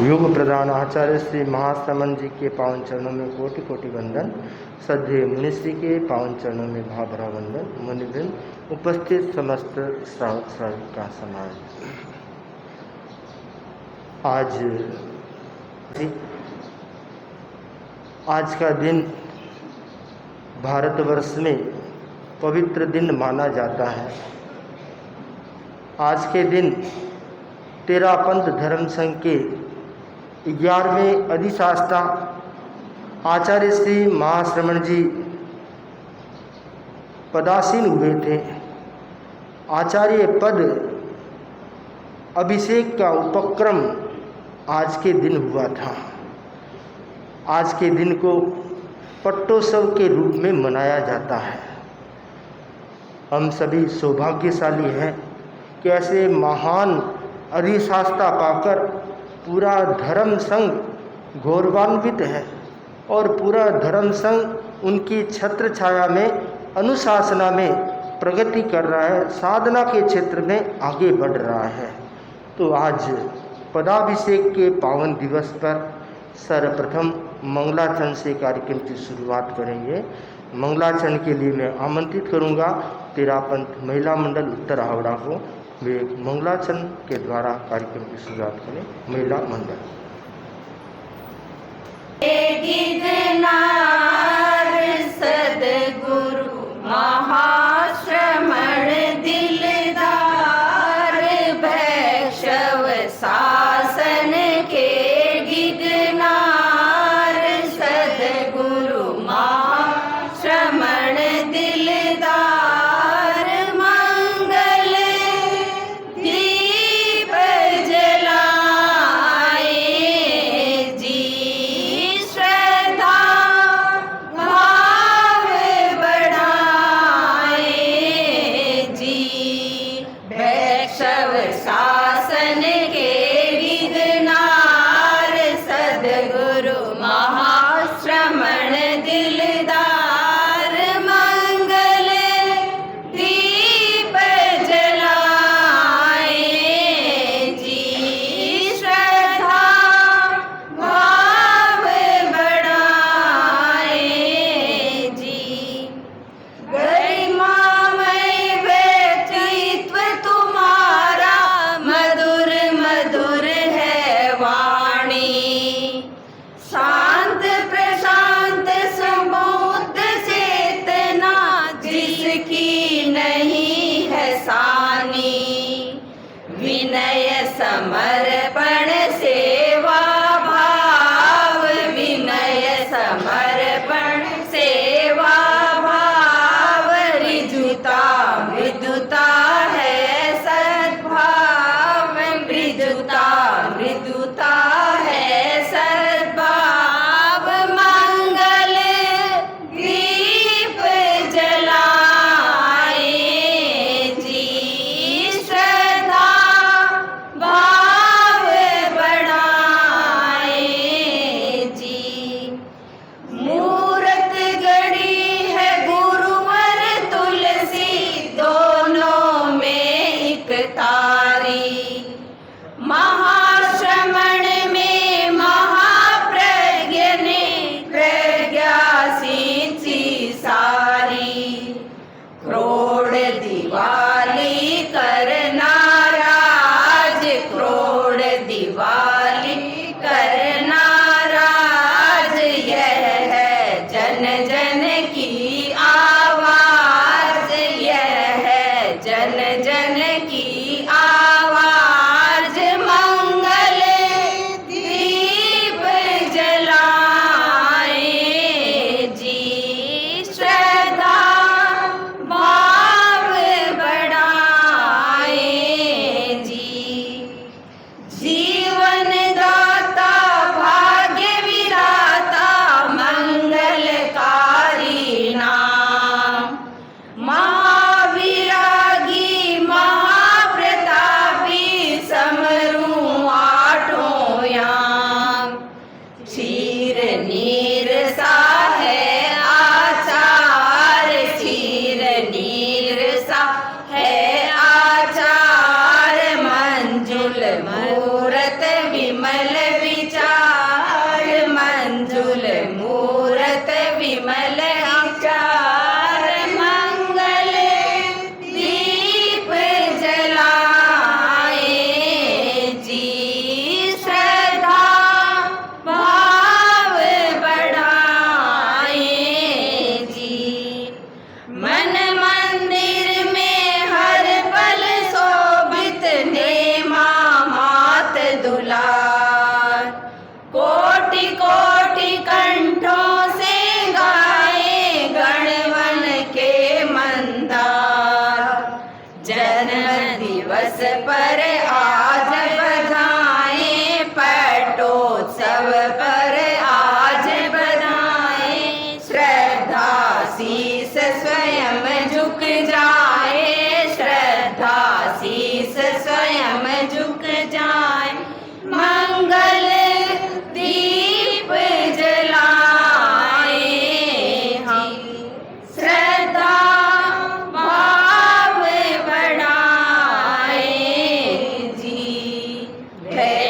योग प्रधान आचार्य श्री महाश्रमण जी के पावन चरणों में कोटि कोटि वंदन। श्रद्धेय मुनिश्री के पावन चरणों में भावभरा वंदन। मुनिवृंद, उपस्थित समस्त श्रावक श्राविका समाज, आज का दिन भारतवर्ष में पवित्र दिन माना जाता है। आज के दिन तेरापंथ धर्म संघ के 11वें अधिशास्ता आचार्य श्री महाश्रमण जी पदासीन हुए थे। आचार्य पद अभिषेक का उपक्रम आज के दिन हुआ था। आज के दिन को पट्टोत्सव के रूप में मनाया जाता है। हम सभी सौभाग्यशाली हैं कि ऐसे महान अधिशास्ता पाकर पूरा धर्म संघ गौरवान्वित है और पूरा धर्म संघ उनकी छत्र छाया में, अनुशासना में प्रगति कर रहा है, साधना के क्षेत्र में आगे बढ़ रहा है। तो आज पदाभिषेक के पावन दिवस पर सर्वप्रथम मंगलाचरण से कार्यक्रम की शुरुआत करेंगे। मंगलाचरण के लिए मैं आमंत्रित करूंगा तेरापंथ महिला मंडल उत्तर हावड़ा को। वे मंगलाचरण के द्वारा कार्यक्रम की शुरुआत करें। महिला मंडल। सदगुरु महाश्रमण दिलदार, वैष्णव शासन के गिरनार। सदगुरु महाश्रमण दिलदार, मंगल दीप जलाए जी, श्रद्धा भाव बढ़ाए जी। वैष्णव शासन के गिरनार, सदगुरु महाश्रमण दिलदार, मंगल दीप जलाए जी, श्रद्धा भाव बढ़ाए जी। गरिमामय व्यक्तित्व तुम्हारा, मधुर मधुर है वाणी। शांत प्रशांत सुबोध चेतना, जिसकी नहीं है सानी। विनय समर्पण सेवा भाव, विनय समर्पण सेवा भाव। ऋजुता मृदुता है सद्भाव, मृदुता मृदुता है सद्भाव। मंगल दीप जलाए जी, श्रद्धा भाव बढ़ाए जी। मूरत गढ़ी है गुरुवर तुलसी, दोनों में एक तारी। महाश्रमण में महाप्रज्ञ ने प्रज्ञा सींची सारी। क्रोड़ दिवाली करना राज, क्रोड़ दिवाली करना राज। यह है जन जन की आवाज, यह है जन जन की आवाज। मंगल दीप जलाए जी, श्रद्धा भाव बढ़ाए जी। जीवन दान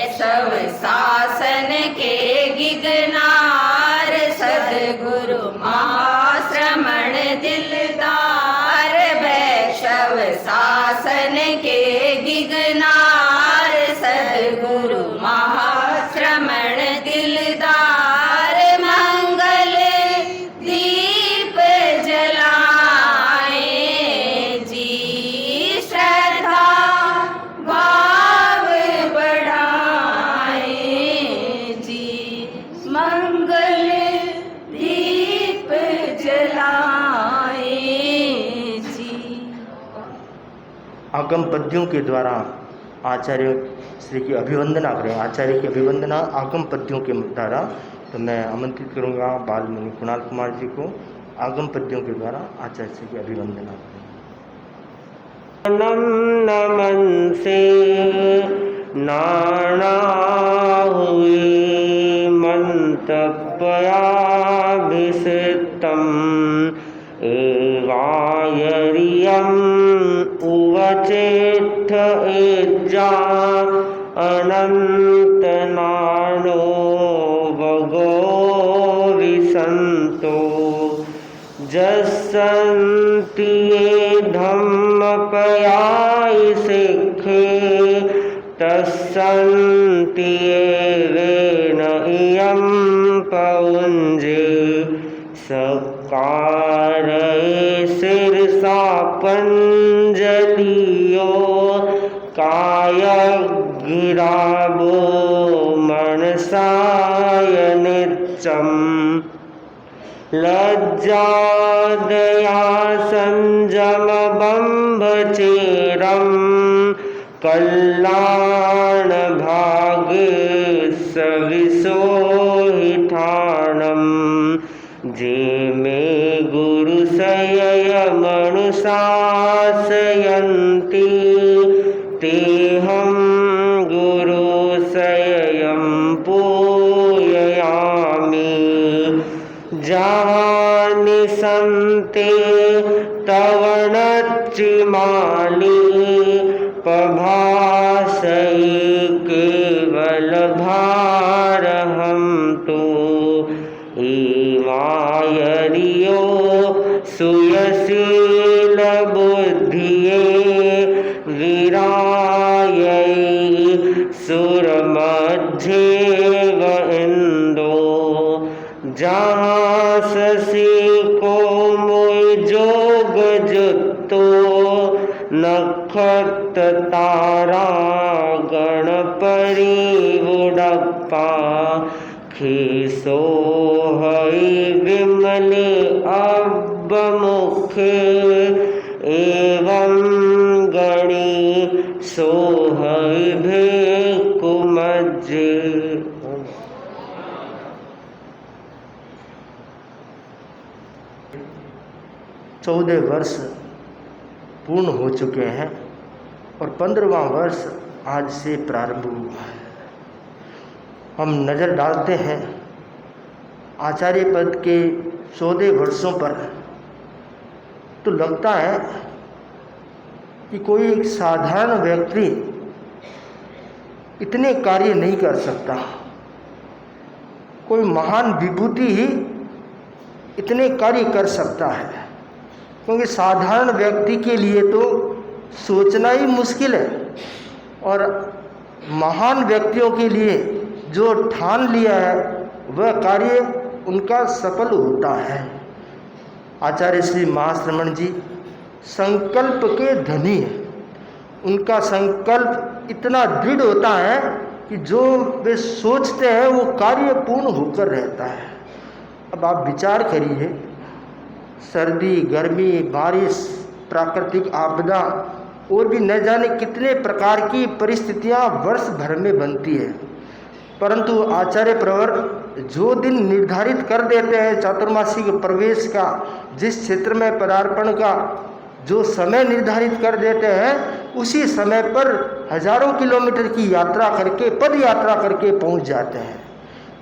वैष्णव शासन के गिगनार सद्गुरु महाश्रमण दिलदार वैष्णव शासन के गिगनार सद्गुरु महाश्रमण दिलदार मंगल दीप जलाए जी श्रद्धा भाव बढ़ाए जी मंगल दीप जलाए जी। आगम पद्यों के द्वारा आचार्य श्री की अभिवंदना करें। आचार्य की अभिवंदना आगम पद्यों के द्वारा। तो मैं आमंत्रित करूंगा बाल मुनि कुणाल कुमार जी को आगम पद्यों के द्वारा आचार्य श्री की अभिवंदना करें। नम नमन से नाना हुए मंतव्याभिषिक्तम् एवायरियम् उवचेत्थ एज्जा अनंतनानो भगो विसंतो जसन्ति ये धम्मपयाय सिखे तस्सन्ति ये वेन इयं पौञ्जे सकारये शिरसा पञ्जलियो कायगिरावो मनसाय नित्यम् लज्जादया संयमबम्भचेरं कल्याणभागे सविशोहिठाणम् जे मे गुरुशयमनुशासयन्ति तेऽहं गुरुशयं पूजयामि। जहाँ निसन्ते तव नच्चिमाली प्रभासये केवल भारहं तो मायरियो सुयशील बुद्धिये विरायै सुरमध्ये व इंदो जहाँ शशि को मोय जोग जुत्तो नक्षत्र तारा गण परिवुडप्पा खीसो हई विमल अब्बमुखे एवं गणी सोहई भेकुमज्जे। 14 वर्ष पूर्ण हो चुके हैं और 15वां वर्ष आज से प्रारंभ हुआ है। हम नज़र डालते हैं आचार्य पद के 14 वर्षों पर तो लगता है कि कोई एक साधारण व्यक्ति इतने कार्य नहीं कर सकता, कोई महान विभूति ही इतने कार्य कर सकता है, क्योंकि साधारण व्यक्ति के लिए तो सोचना ही मुश्किल है और महान व्यक्तियों के लिए जो ठान लिया है वह कार्य उनका सफल होता है। आचार्य श्री महाश्रमण जी संकल्प के धनी हैं। उनका संकल्प इतना दृढ़ होता है कि जो वे सोचते हैं वो कार्य पूर्ण होकर रहता है। अब आप विचार करिए, सर्दी, गर्मी, बारिश, प्राकृतिक आपदा और भी न जाने कितने प्रकार की परिस्थितियां वर्ष भर में बनती है, परंतु आचार्य प्रवर जो दिन निर्धारित कर देते हैं चातुर्मासी के प्रवेश का, जिस क्षेत्र में पदार्पण का जो समय निर्धारित कर देते हैं, उसी समय पर हजारों किलोमीटर की यात्रा करके, पद यात्रा करके पहुंच जाते हैं।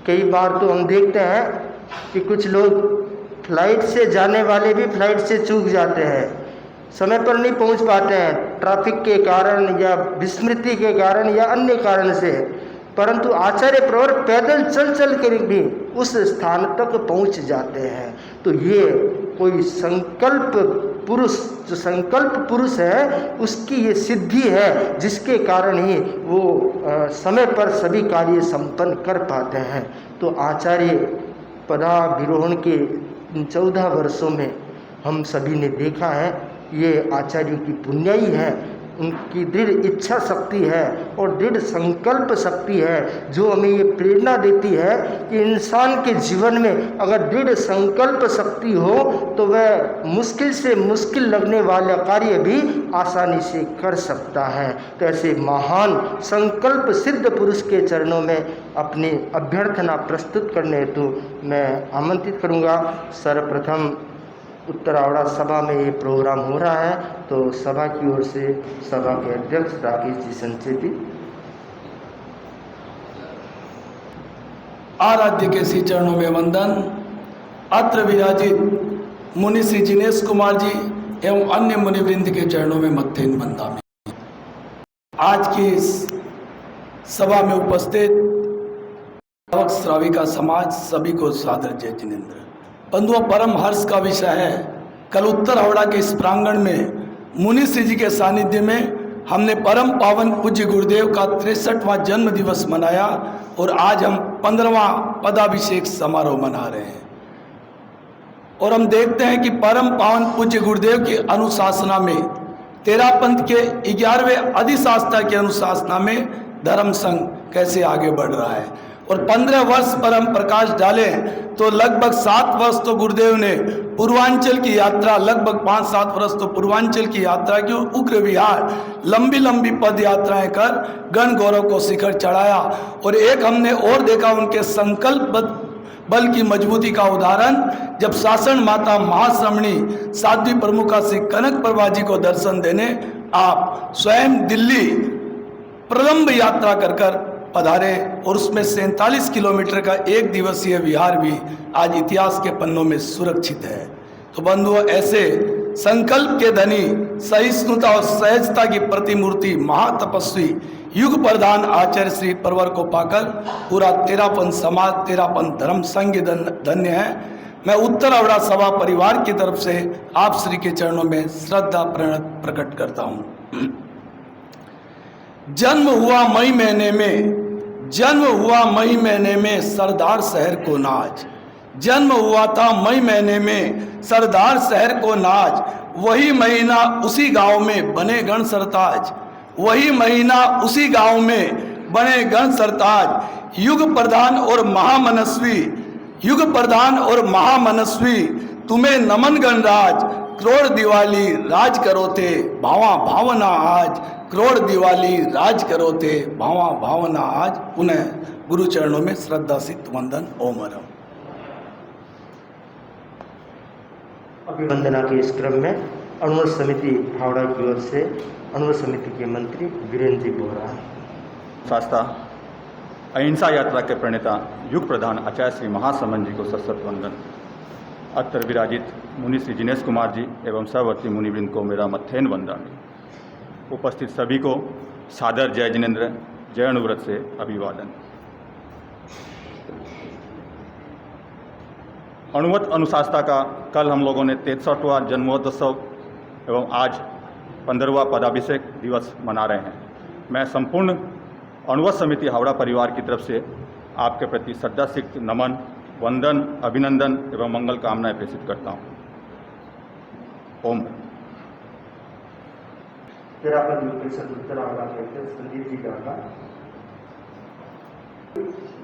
कई बार तो हम देखते हैं कि कुछ लोग फ्लाइट से जाने वाले भी फ्लाइट से चूक जाते हैं, समय पर नहीं पहुंच पाते हैं, ट्रैफिक के कारण या विस्मृति के कारण या अन्य कारण से। परंतु आचार्य प्रवर पैदल चल चल कर भी उस स्थान तक पहुंच जाते हैं। तो ये कोई संकल्प पुरुष, जो संकल्प पुरुष है उसकी ये सिद्धि है, जिसके कारण ही वो समय पर सभी कार्य संपन्न कर पाते हैं। तो आचार्य पदाधिरोहण के 14 वर्षों में हम सभी ने देखा है, ये आचार्यों की पुण्याई है, उनकी दृढ़ इच्छा शक्ति है और दृढ़ संकल्प शक्ति है, जो हमें ये प्रेरणा देती है कि इंसान के जीवन में अगर दृढ़ संकल्प शक्ति हो तो वह मुश्किल से मुश्किल लगने वाला कार्य भी आसानी से कर सकता है। तो ऐसे महान संकल्प सिद्ध पुरुष के चरणों में अपनी अभ्यर्थना प्रस्तुत करने हेतु मैं आमंत्रित करूँगा। सर्वप्रथम उत्तर आवड़ा सभा में ये प्रोग्राम हो रहा है, तो सभा की ओर से सभा के अध्यक्ष राकेश जी संचेती। आराध्य के श्री चरणों में वंदन। अत्र विराजित मुनि श्री जिनेश कुमार जी एवं अन्य मुनिवृंद के चरणों में मत्थेन वंदामि। आज की इस सभा में उपस्थित श्राविका समाज सभी को सादर जय जिनेन्द्र। बंधुओं, परम हर्ष का विषय है, कल उत्तर हावड़ा के इस प्रांगण में मुनि श्री जी के सानिध्य में हमने परम पावन पूज्य गुरुदेव का 63वां जन्म दिवस मनाया और आज हम 15वां पदाभिषेक समारोह मना रहे हैं। और हम देखते हैं कि परम पावन पूज्य गुरुदेव की अनुशासना में, तेरा पंथ के 11वें अधिशास्त्र की अनुशासना में धर्म संघ कैसे आगे बढ़ रहा है। और 15 वर्ष पर हम प्रकाश डाले तो लगभग 7 वर्ष तो गुरुदेव ने पूर्वांचल की यात्रा, लगभग 5-7 वर्ष तो पूर्वांचल की यात्रा की, उग्र विहार, लंबी लंबी पद यात्राएं कर गण गौरव को शिखर चढ़ाया। और एक हमने और देखा उनके संकल्प बल की मजबूती का उदाहरण, जब शासन माता महाश्रमणी साध्वी प्रमुखा श्री कनक प्रभा जी को दर्शन देने आप स्वयं दिल्ली प्रलंब यात्रा कर पधारे और उसमें 47 किलोमीटर का एक दिवसीय विहार भी आज इतिहास के पन्नों में सुरक्षित है। तो बंधुओं, ऐसे संकल्प के धनी, सहिष्णुता और सहजता की प्रतिमूर्ति महातपस्वी युग प्रधान आचार्य श्री परवर को पाकर पूरा तेरापन समाज, तेरापन धर्म संघ धन्य है। मैं उत्तर हावड़ा सभा परिवार की तरफ से आप श्री के चरणों में श्रद्धा प्रकट करता हूँ। जन्म हुआ मई महीने में, जन्म हुआ मई महीने में सरदार शहर को नाज। जन्म हुआ था मई महीने में सरदार शहर को नाज, वही महीना उसी गांव में बने गण सरताज। वही महीना उसी गांव में बने गण सरताज। युग प्रधान और महामनस्वी, युग प्रधान और महामनस्वी, तुम्हें नमन गणराज। करोड़ दिवाली राज करो थे भावा भावना आज। करोड़ दिवाली राज करो थे भावा भावना आज। पुनः गुरु चरणों में श्रद्धा सिद्ध वंदन। ओम हरम। अभिवंदना के इस क्रम में अनुवर्त समिति हावड़ा की ओर से अनुवर्त समिति के मंत्री वीरेंद्र जी बोरा। शास्त्रा अहिंसा यात्रा के प्रणेता युग प्रधान आचार्य श्री महासमन जी को सशक्त वंदन। अत्र विराजित मुनि श्री जिनेश कुमार जी एवं सहवर्ती मुनिवृंद को मेरा मत्थेन वंदन। उपस्थित सभी को सादर जय जिनेन्द्र, जय अनुव्रत से अभिवादन। अनुवत अनुशास्त्रा का कल हम लोगों ने 63वां जन्मोत्सव एवं आज 15वां पदाभिषेक दिवस मना रहे हैं। मैं संपूर्ण अनुवत समिति हावड़ा परिवार की तरफ से आपके प्रति श्रद्धा सिक्त नमन, वंदन, अभिनंदन एवं मंगल कामनाएं प्रेषित करता हूँ। ओम। तेरापन परिषद उत्तर हावड़ा के अध्यक्ष संदीप जी का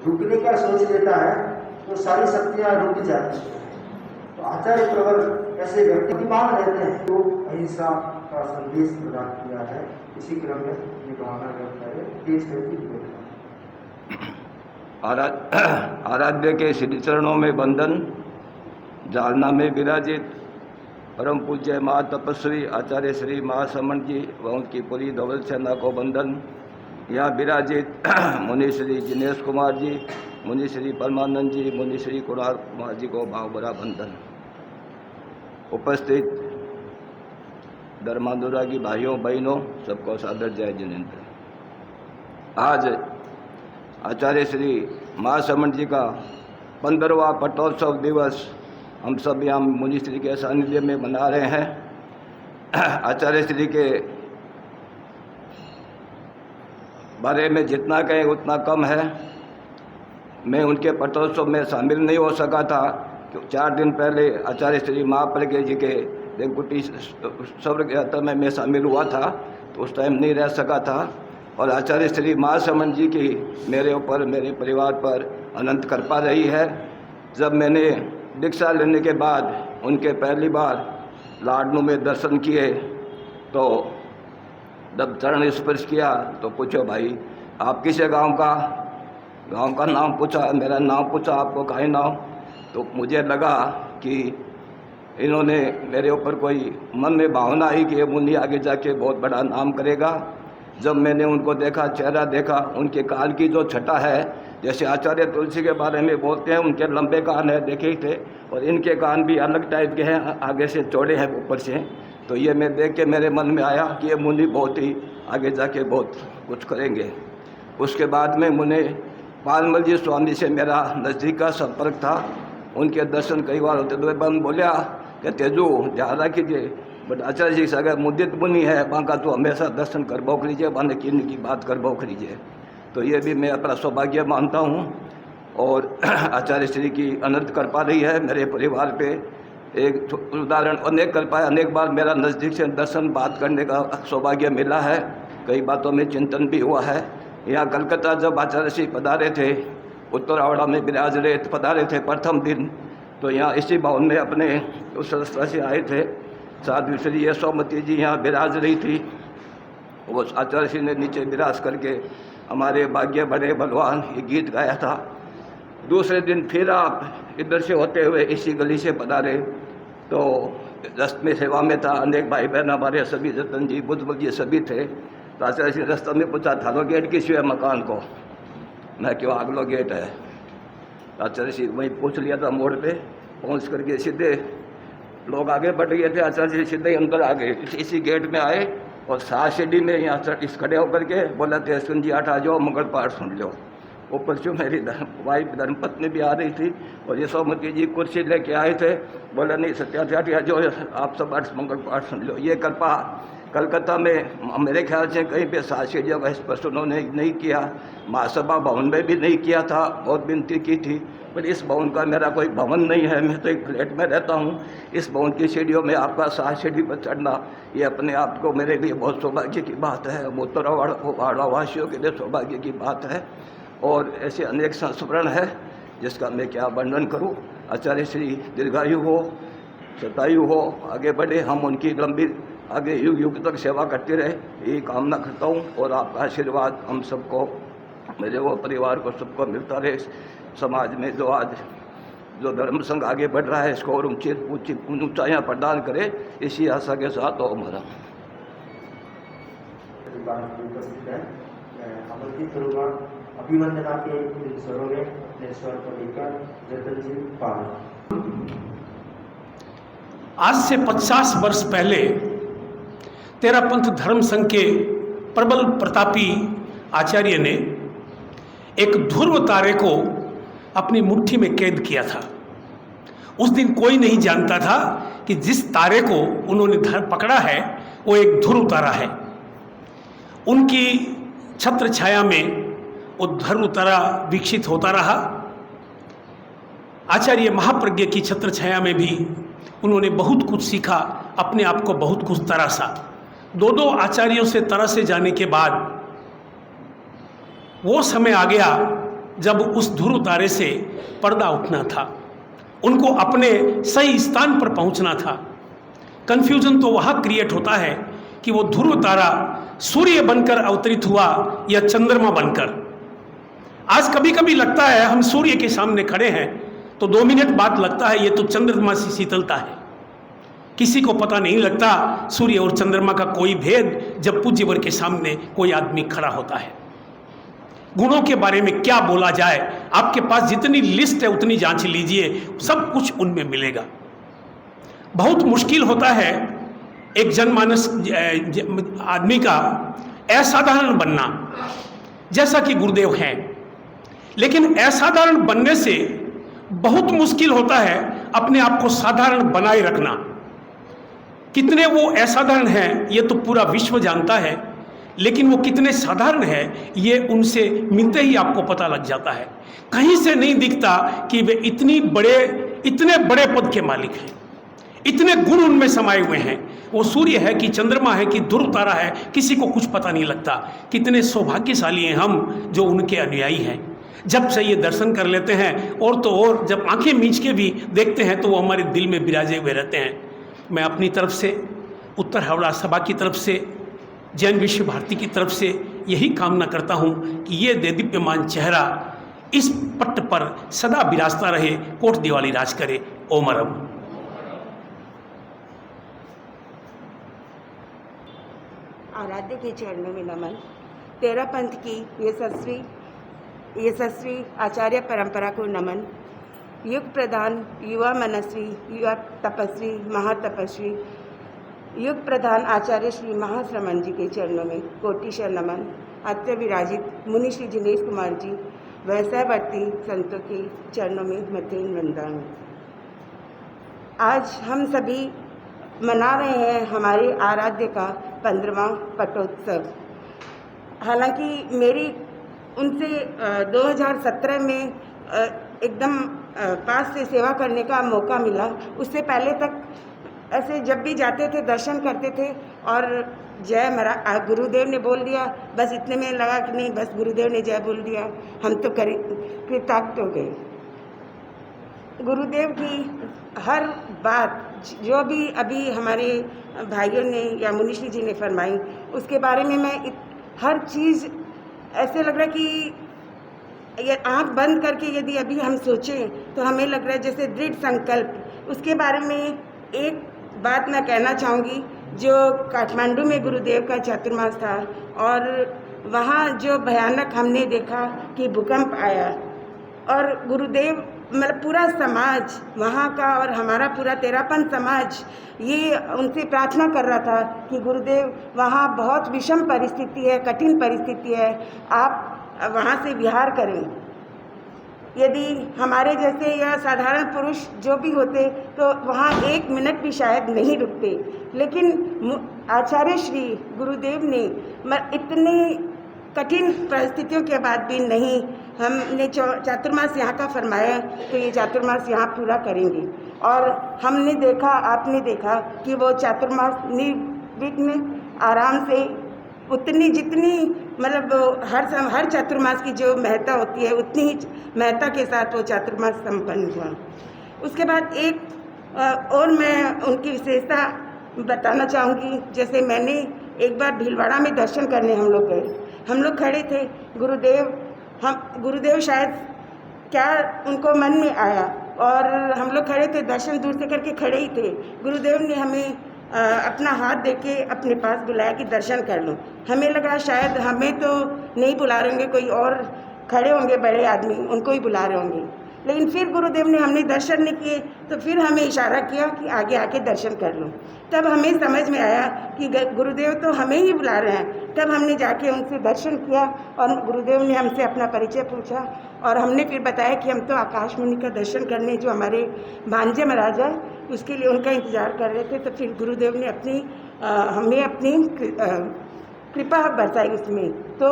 रुकने का सोच लेता है तो सारी शक्तियां रुक जाती है। तो आचार्य प्रवर ऐसे व्यक्ति बुद्धिमान रहते हैं जो अहिंसा का संदेश प्रदान किया है। इसी क्रम में ये भावना व्यक्त है देश आराध्य के श्री चरणों में वंदन। जालना में विराजित परम पूज्य महातपस्वी आचार्य श्री महासमन जी व उनकी पूरी धवल सेना को वंदन। यहाँ विराजित मुनि श्री जिनेश कुमार जी, मुनि श्री परमानंद जी, मुनि श्री कुणाल कुमार जी को भाव भरा वंदन। उपस्थित धर्मानुरागी भाइयों बहनों सबको सादर जय जिनेन्द्र। आज आचार्य श्री महासमण जी का 15वां पटोत्सव दिवस हम सब यहाँ मुनि श्री के सानिध्य में मना रहे हैं। आचार्य श्री के बारे में जितना कहें उतना कम है। मैं उनके पटोत्सव में शामिल नहीं हो सका था। 4 दिन पहले आचार्य श्री महाप्रज्ञ जी के देवकुटी उत्सव यात्रा में मैं शामिल हुआ था, तो उस टाइम नहीं रह सका था। और आचार्य श्री महासमण जी की मेरे ऊपर, मेरे परिवार पर अनंत कृपा रही है। जब मैंने दीक्षा लेने के बाद उनके पहली बार लाडनू में दर्शन किए, तो जब चरण स्पर्श किया तो पूछो भाई आप किस गांव का नाम पूछा, मेरा नाम पूछा, आपको काहे नाम। तो मुझे लगा कि इन्होंने मेरे ऊपर कोई मन में भावना आई कि ये मुनि आगे जाके बहुत बड़ा नाम करेगा। जब मैंने उनको देखा, चेहरा देखा, उनके कान की जो छटा है, जैसे आचार्य तुलसी के बारे में बोलते हैं उनके लंबे कान है, देखे ही थे, और इनके कान भी अलग टाइप के हैं, आगे से चौड़े हैं ऊपर से। तो ये मैं देख के मेरे मन में आया कि ये मुनि बहुत ही आगे जाके बहुत कुछ करेंगे। उसके बाद में मुनि पालमल जी स्वामी से मेरा नज़दीक का संपर्क था। उनके दर्शन कई बार होते, तो मैं बोलिया कि तेजू ध्यान रखिए, बट आचार्य जी से अगर मुदित मुनि है वहाँ का तो हमेशा दर्शन कर बो लीजिए, बाने की बात कर बो लीजिए। तो ये भी मैं अपना सौभाग्य मानता हूँ। और आचार्य श्री की अनंत कृपा रही है मेरे परिवार पे। एक उदाहरण, अनेक कृपा है, अनेक बार मेरा नज़दीक से दर्शन बात करने का सौभाग्य मिला है, कई बातों में चिंतन भी हुआ है। यहाँ कलकत्ता जब आचार्य श्री पधारे थे, उत्तरावड़ा में विराज रहे पधारे थे प्रथम दिन, तो यहाँ इसी भवन में अपने उस रास्ता से आए थे। साध्वी श्री यशोमती जी यहाँ विराज रही थी, वो आचार्य श्री ने नीचे विराज करके हमारे भाग्य बड़े बलवान ये गीत गाया था। दूसरे दिन फिर आप इधर से होते हुए इसी गली से पधारे, तो रस्त में सेवा में था, अनेक भाई बहन हमारे सभी, जतन जी, बुद्धबल जी सभी थे। तो आचार्य श्री रास्ते में पूछा, थारो गेट किस है मकान को? मैं क्यों अगलो गेट है। आचार्य श्री वहीं पूछ लिया था, मोड़ पे पहुँच करके सीधे लोग आगे बढ़ गए थे, आचार्य जी सीधे अंदर आ गए, इसी गेट में आए और 7 सीढ़ी में यहाँ इस खड़े होकर के बोला थे, सुन जी 8 आ जाओ, मंगल पाठ सुन लो। ऊपर से मेरी वाइफ धर्मपत्नी भी आ रही थी और यशोमती जी कुर्सी लेके आए थे, बोला नहीं सत्याध्याय जो आप सब 8 मंगल पाठ सुन लो। ये कृपा कलकत्ता में मेरे ख्याल से कहीं पे 7 सीढ़ियों का स्पर्श उन्होंने नहीं किया, महासभा भवन में भी नहीं किया था, बहुत विनती की थी। पर इस भवन का मेरा कोई भवन नहीं है, मैं तो एक फ्लैट में रहता हूँ। इस भवन की सीढ़ियों में आपका 7 सीढ़ी पर चढ़ना, ये अपने आप को मेरे लिए बहुत सौभाग्य की बात है, उत्तरावाड़ा वासियों के लिए सौभाग्य की बात है। और ऐसे अनेक संस्मरण है जिसका मैं क्या वर्णन करूं। आचार्य श्री दीर्घायु हो, शतायु हो, आगे बढ़े, हम उनकी लंबी आगे युग युग तक सेवा करते रहे, यही कामना करता हूं। और आपका आशीर्वाद हम सबको, मेरे वो परिवार को सबको मिलता रहे। समाज में जो आज जो धर्म संघ आगे बढ़ रहा है, इसको और ऊंचाइयाँ प्रदान करे, इसी आशा के साथ और हमारा अभिवंदना के इन स्वरों में स्वर को लेकर जतन जी पाल। आज से 50 वर्ष पहले तेरापंथ धर्म संघ के प्रबल प्रतापी आचार्य ने एक ध्रुव तारे को अपनी मुट्ठी में कैद किया था। उस दिन कोई नहीं जानता था कि जिस तारे को उन्होंने पकड़ा है वो एक ध्रुव तारा है। उनकी छत्र छाया में वो ध्रुव तारा विकसित होता रहा। आचार्य महाप्रज्ञ की छत्र छाया में भी उन्होंने बहुत कुछ सीखा, अपने आप को बहुत कुछ तरासा। 2 आचार्यों से तरसे जाने के बाद वो समय आ गया जब उस ध्रुव तारे से पर्दा उठना था, उनको अपने सही स्थान पर पहुंचना था। कंफ्यूजन तो वहाँ क्रिएट होता है कि वो ध्रुव तारा सूर्य बनकर अवतरित हुआ या चंद्रमा बनकर। आज कभी कभी लगता है हम सूर्य के सामने खड़े हैं तो 2 मिनट बाद लगता है ये तो चंद्रमा की शीतलता है। किसी को पता नहीं लगता सूर्य और चंद्रमा का कोई भेद जब पूज्यवर के सामने कोई आदमी खड़ा होता है। गुणों के बारे में क्या बोला जाए, आपके पास जितनी लिस्ट है उतनी जांच लीजिए, सब कुछ उनमें मिलेगा। बहुत मुश्किल होता है एक जनमानस आदमी का असाधारण बनना, जैसा कि गुरुदेव हैं। लेकिन असाधारण बनने से बहुत मुश्किल होता है अपने आप को साधारण बनाए रखना। कितने वो असाधारण हैं ये तो पूरा विश्व जानता है, लेकिन वो कितने साधारण है ये उनसे मिलते ही आपको पता लग जाता है। कहीं से नहीं दिखता कि वे इतने बड़े पद के मालिक हैं, इतने गुण उनमें समाये हुए हैं। वो सूर्य है कि चंद्रमा है कि ध्रुव तारा है, किसी को कुछ पता नहीं लगता। कितने सौभाग्यशाली हैं हम जो उनके अनुयायी हैं। जब से ये दर्शन कर लेते हैं और तो और जब आंखें मींच के भी देखते हैं तो वो हमारे दिल में विराजे हुए रहते हैं। मैं अपनी तरफ से, उत्तर हावड़ा सभा की तरफ से, जैन विश्व भारती की तरफ से यही कामना करता हूँ कि ये देदीप्यमान चेहरा इस पट्ट पर सदा विराजता रहे, कोट दिवाली राज करे। ओम अरम। आराध्य के चरणों में नमन। तेरा पंथ की यशस्वी आचार्य परंपरा को नमन। युग प्रधान, युवा मनस्वी, युवा तपस्वी, महातपस्वी, युग प्रधान आचार्य श्री महाश्रमण जी के चरणों में कोटिशर नमन। अत्य विराजित मुनि श्री जिनेश कुमार जी वैसावर्ती संतों के चरणों में मध्यम वंदन। आज हम सभी मना रहे हैं हमारे आराध्य का 15वां पटोत्सव। हालांकि मेरी उनसे 2017 में एकदम पास से सेवा करने का मौका मिला। उससे पहले तक ऐसे जब भी जाते थे दर्शन करते थे और जय गुरुदेव ने बोल दिया, बस इतने में लगा कि नहीं, बस गुरुदेव ने जय बोल दिया, हम तो कृतार्थ हो गए। गुरुदेव की हर बात जो भी अभी हमारे भाइयों ने या मुनिश्री जी ने फरमाई, उसके बारे में मैं हर चीज़ ऐसे लग रहा है कि ये आँख बंद करके यदि अभी हम सोचें तो हमें लग रहा है जैसे दृढ़ संकल्प। उसके बारे में एक बात मैं कहना चाहूँगी, जो काठमांडू में गुरुदेव का चातुर्मास था और वहाँ जो भयानक हमने देखा कि भूकंप आया और गुरुदेव मतलब पूरा समाज वहाँ का और हमारा पूरा तेरापन समाज ये उनसे प्रार्थना कर रहा था कि गुरुदेव वहाँ बहुत विषम परिस्थिति है, कठिन परिस्थिति है, आप वहाँ से विहार करें। यदि हमारे जैसे या साधारण पुरुष जो भी होते तो वहाँ 1 मिनट भी शायद नहीं रुकते, लेकिन आचार्य श्री गुरुदेव ने इतनी कठिन परिस्थितियों के बाद भी नहीं, हमने चातुर्मास यहाँ का फरमाया तो ये चातुर्मास यहाँ पूरा करेंगे। और हमने देखा, आपने देखा कि वो चातुर्मास निर्विघ्न आराम से उतनी जितनी मतलब हर चातुर्मास की जो महत्ता होती है उतनी ही महत्ता के साथ वो चातुर्मास संपन्न हुआ। उसके बाद एक और मैं उनकी विशेषता बताना चाहूँगी। जैसे मैंने एक बार भीलवाड़ा में दर्शन करने हम लोग गए, हम लोग खड़े थे, गुरुदेव शायद क्या उनको मन में आया और हम लोग खड़े थे, दर्शन दूर से करके खड़े ही थे। गुरुदेव ने हमें अपना हाथ देके अपने पास बुलाया कि दर्शन कर लो। हमें लगा शायद हमें तो नहीं बुला रहे होंगे, कोई और खड़े होंगे बड़े आदमी, उनको ही बुला रहे होंगे। लेकिन फिर गुरुदेव ने, हमने दर्शन नहीं किए तो फिर हमें इशारा किया कि आगे आके दर्शन कर लो। तब हमें समझ में आया कि गुरुदेव तो हमें ही बुला रहे हैं। तब हमने जाके उनसे दर्शन किया और गुरुदेव ने हमसे अपना परिचय पूछा और हमने फिर बताया कि हम तो आकाश मुनि का दर्शन करने जो हमारे भांजे महाराज है उसके लिए उनका इंतज़ार कर रहे थे। तो फिर गुरुदेव ने हमें अपनी कृपा बरसाई उसमें। तो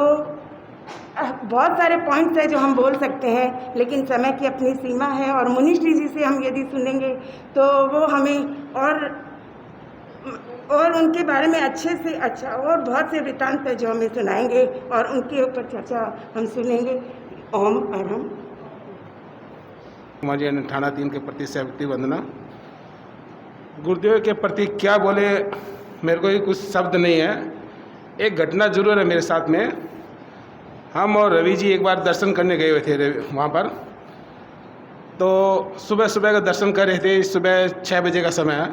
बहुत सारे पॉइंट्स हैं जो हम बोल सकते हैं, लेकिन समय की अपनी सीमा है और मुनिश्री जी से हम यदि सुनेंगे तो वो हमें और उनके बारे में अच्छे से अच्छा और बहुत से वृत्तांत है जो हमें सुनाएंगे और उनके ऊपर चर्चा हम सुनेंगे। ओम अरहम। कुमार जी थाना 3 के प्रति सेवती वंदना। गुरुदेव के प्रति क्या बोले, मेरे को ही कुछ शब्द नहीं है। एक घटना जरूर है मेरे साथ में। हम और रवि जी एक बार दर्शन करने गए हुए थे वहाँ पर, तो सुबह सुबह का दर्शन कर रहे थे, सुबह 6 बजे का समय है।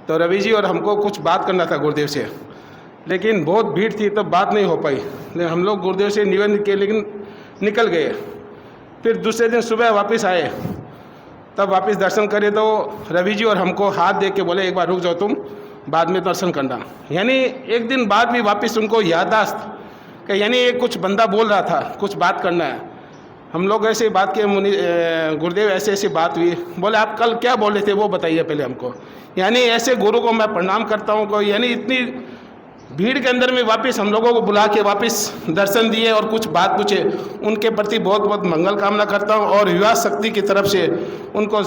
तो रवि जी और हमको कुछ बात करना था गुरुदेव से, लेकिन बहुत भीड़ थी तो बात नहीं हो पाई। हम लोग गुरुदेव से निवेदन किए लेकिन निकल गए। फिर दूसरे दिन सुबह वापस आए, तब वापस दर्शन करे तो रवि जी और हमको हाथ दे के बोले एक बार रुक जाओ तुम, बाद में दर्शन करना। यानी एक दिन बाद भी वापस उनको याददाश्त कि यानी एक कुछ बंदा बोल रहा था, कुछ बात करना है। हम लोग ऐसे बात किए, गुरुदेव ऐसे ऐसी बात हुई। बोले आप कल क्या बोले थे वो बताइए पहले हमको। यानी ऐसे गुरु को मैं प्रणाम करता हूँ को, यानी इतनी भीड़ के अंदर में वापस हम लोगों को बुला के वापस दर्शन दिए और कुछ बात पूछे, उनके प्रति बहुत बहुत मंगल कामना करता हूँ। और युवा शक्ति की तरफ से उनको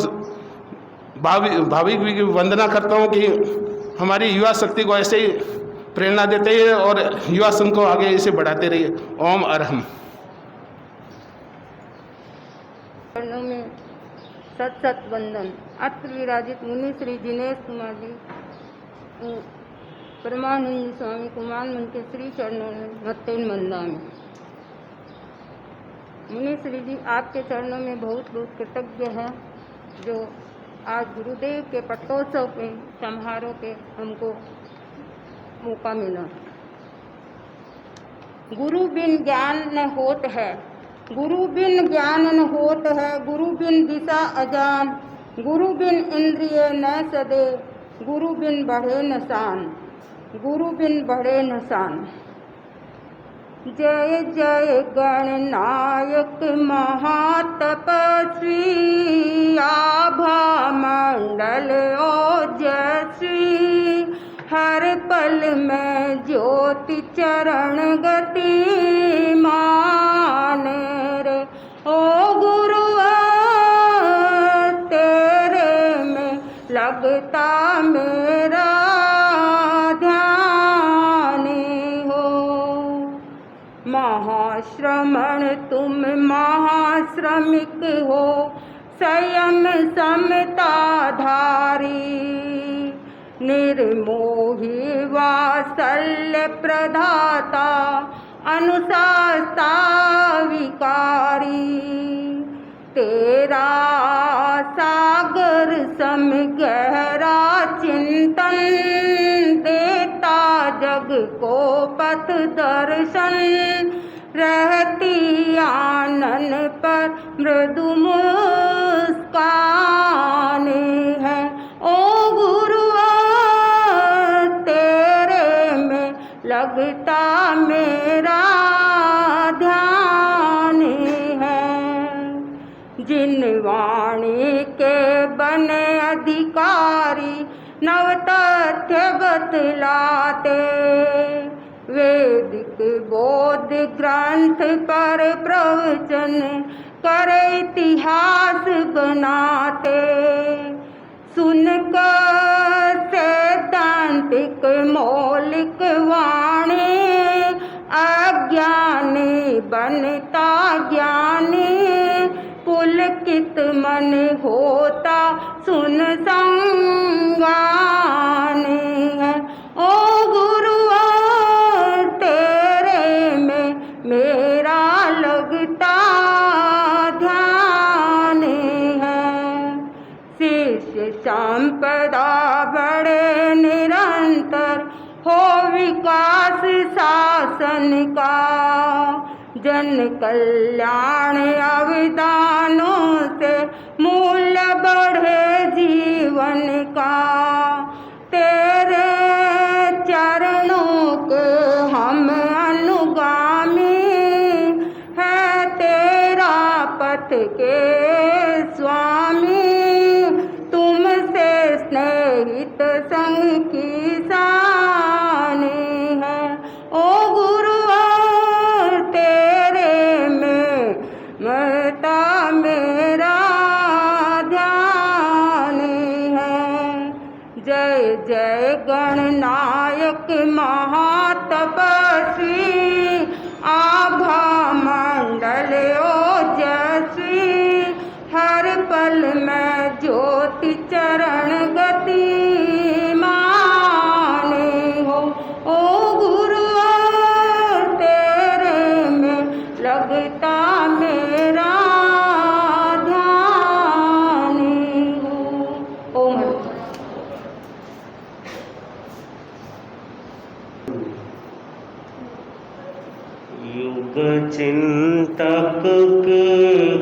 भाविक वंदना करता हूँ कि हमारी युवा शक्ति को ऐसे ही प्रेरणा देते हैं और युवा संघ को आगे ऐसे बढ़ाते रहिए। ओम अरहम। चरणों में सत सत वंदन। अत्र विराजित मुनि श्री जिनेश कुमार जी परमानंद स्वामी कुमार मन के श्री चरणों में मत्तेन वंदामि। मुनि श्री जी आपके चरणों में बहुत बहुत कृतज्ञ है जो आज गुरुदेव के पट्टोत्सव के समारोह के हमको मौका मिला। गुरु बिन ज्ञान न होत है, गुरु बिन ज्ञान न होत है, गुरु बिन दिशा अजान, गुरु बिन इंद्रिय न सदे, गुरु बिन बढ़े न शान, गुरु बिन बढ़े न शान। जय जय गणनायक महातपस्वी, आभा मंडल ओजस्वी, हर पल में ज्योति चरण गति मान रे। ओ गुरु तेरे में लगता मेरा ध्यान हो। महाश्रमण तुम महाश्रमिक हो, संयम समता धारी, निर्मोही वात्सल्य प्रदाता, अनुशास्ता विकारी। तेरा सागर सम गहरा चिंतन, देता जग को पथ दर्शन, रहती आनन पर मृदु मुस्कान है। ओ गुरु तेरे में लगता मेरा ध्यान है। जिन वाणी के बने अधिकारी, नव तथ्य बतलाते, वैदिक बोध ग्रंथ पर प्रवचन कर इतिहास बनाते। सुनकर सैद्धांतिक मौलिक वाणी, अज्ञानी बनता ज्ञानी, पुलकित मन होता सुन संगानी है। ओ गुरु तेरे में मेरा लगता ध्यान है। शिष्य संपदा बढ़े निरंतर, हो विकास शासन का, जन कल्याण अविदानों से मूल्य बढ़े जीवन का। तेरे चरणों के हम अनुगामी, है तेरा पथ के स्वामी, तुमसे स्नेहित संग की शान है। ओ गुरु तेरे में मता मेरा ध्यान है। जय जय गणनायक महातपस्वी, आभा मंडल ओजस्वी, हर पल में ज्योति चरण गति माने हो। ओ गुरु तेरे में लगता मेरा ध्यान हो। ओम युग चिंतक के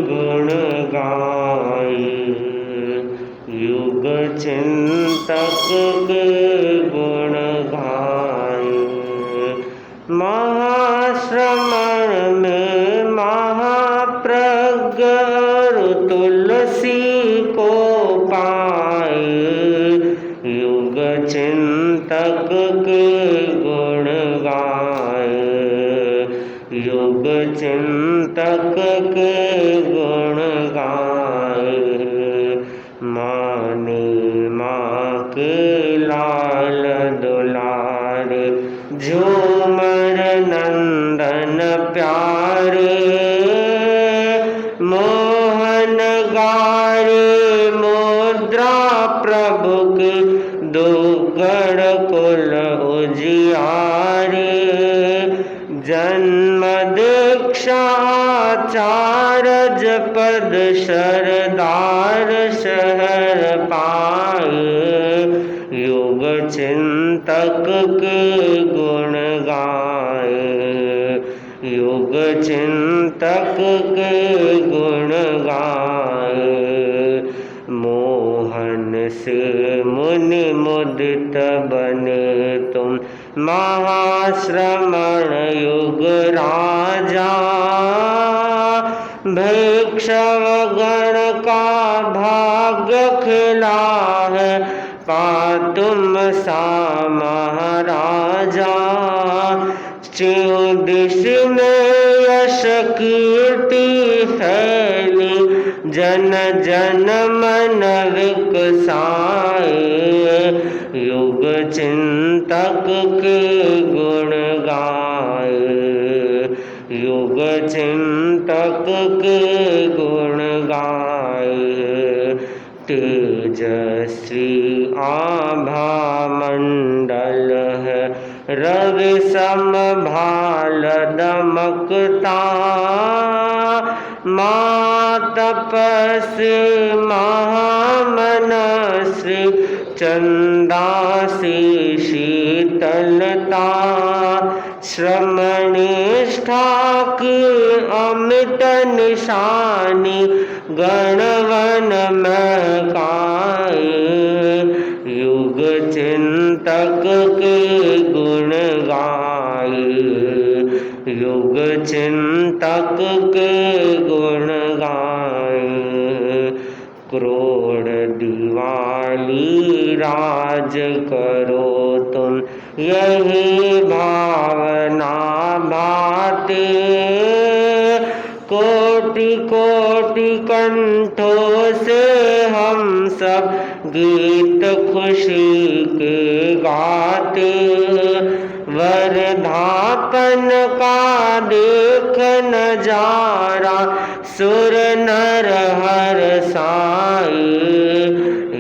गुण गाए, युग चिंतक के गुण गाए, महाश्रमण में महाप्रज्ञ प्रज्ञ और तुलसी को पाए, युग चिंतक के गुण गाए, युग चिंतक के गुण गाए। माने माँ के लाल दुलार, झूमर नंदन प्यारे, मोहन गारे मुद्रा प्रभु के, दुगड़ कुल उजियारे। जन्म दीक्षा आचार्य पद सरदार शहर पाए, युग चिंतक के गुण गाए, युग चिंतक के गुण गाए। मोहन से मुनि मुदित बने तुम, महाश्रमण युग राजा। भिक्षव गण का भाग्य खिला है, पा तुम सा महाराजा। चौदिश में यश कीर्ति फैली, जन जन मन विकसाए, युग चिंतक के गुण गाए, युग चिंतक के गुण गाए। तेजस्वी आभा मंडल है, रवि सम भाल दमकता। माँ तपस्वी महामनस्वी, चंदासी शीतलता। श्रमनिष्ठा की अमित निशानी, गणवन महकाए, युग चिंतक के गुण गाए, युग चिंतक के गुण गाए। क्रोड़ दिवाली राज करो तुम, यही भावना भाते। कोटि कोटि कंठों से हम सब गीत खुशी के गाते। वर्धापन का देख नजारा, सुर नर हर साए,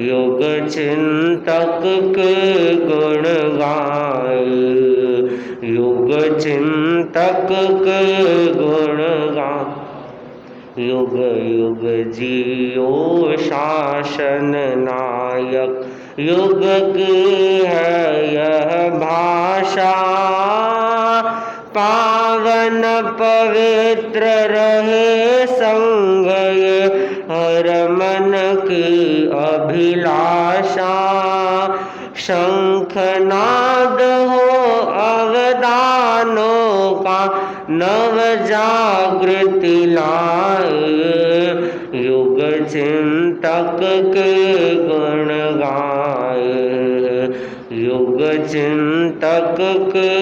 युग चिंतक के गुण गाए, युग चिंतक के गुण गाए। युग युग जियो शासन नायक, युग की है यह भाषा। पावन पवित्र रहे संग ये, हर मन की अभिलाषा। शंखनाद हो अवदानों का, नव जागृति लाए, युग चिंतक के गुण गाए, युग चिंतक के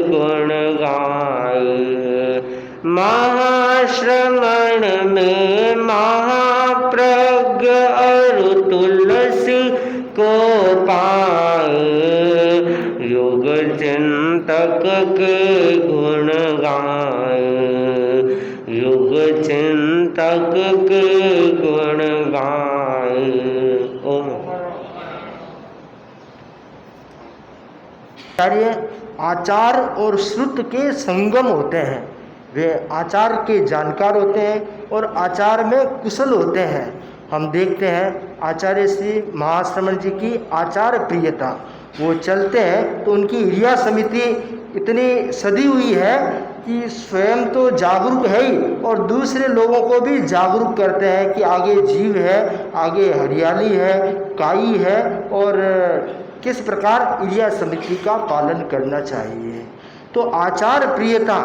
गुण गाए। महाश्रमण में महाप्रज्ञ और तुलसी को पाए, युग चिंतक के गुण गाए, युग चिंतक के गुण गाए। ओम। आचार और श्रुत के संगम होते हैं। वे आचार के जानकार होते हैं और आचार में कुशल होते हैं। हम देखते हैं आचार्य श्री महाश्रमण जी की आचार प्रियता, वो चलते हैं तो उनकी क्रिया समिति इतनी सदी हुई है कि स्वयं तो जागरूक है ही और दूसरे लोगों को भी जागरूक करते हैं कि आगे जीव है, आगे हरियाली है, काई है और किस प्रकार क्रिया समिति का पालन करना चाहिए। तो आचार प्रियता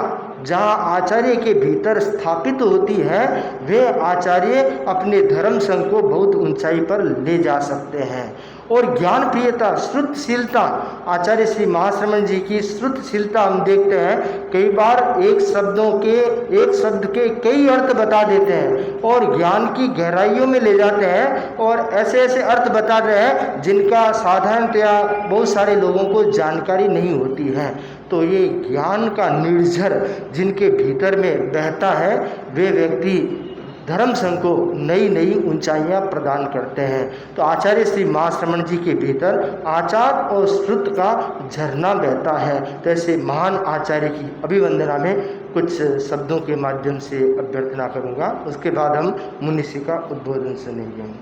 जहाँ आचार्य के भीतर स्थापित होती है, वे आचार्य अपने धर्म संघ को बहुत ऊंचाई पर ले जा सकते हैं। और ज्ञान प्रियता, श्रुतशीलता, आचार्य श्री महाश्रमण जी की श्रुतशीलता हम देखते हैं, कई बार एक शब्द के कई अर्थ बता देते हैं और ज्ञान की गहराइयों में ले जाते हैं और ऐसे ऐसे अर्थ बता रहे हैं जिनका साधारणतया बहुत सारे लोगों को जानकारी नहीं होती है। तो ये ज्ञान का निर्झर जिनके भीतर में बहता है, वे व्यक्ति धर्म संघ को नई नई ऊंचाइयां प्रदान करते हैं। तो आचार्य श्री महाश्रमण जी के भीतर आचार और श्रुत का झरना बहता है। तो ऐसे महान आचार्य की अभिवंदना में कुछ शब्दों के माध्यम से अभ्यर्थना करूंगा, उसके बाद हम मुनिषी का उद्बोधन सुनेंगे।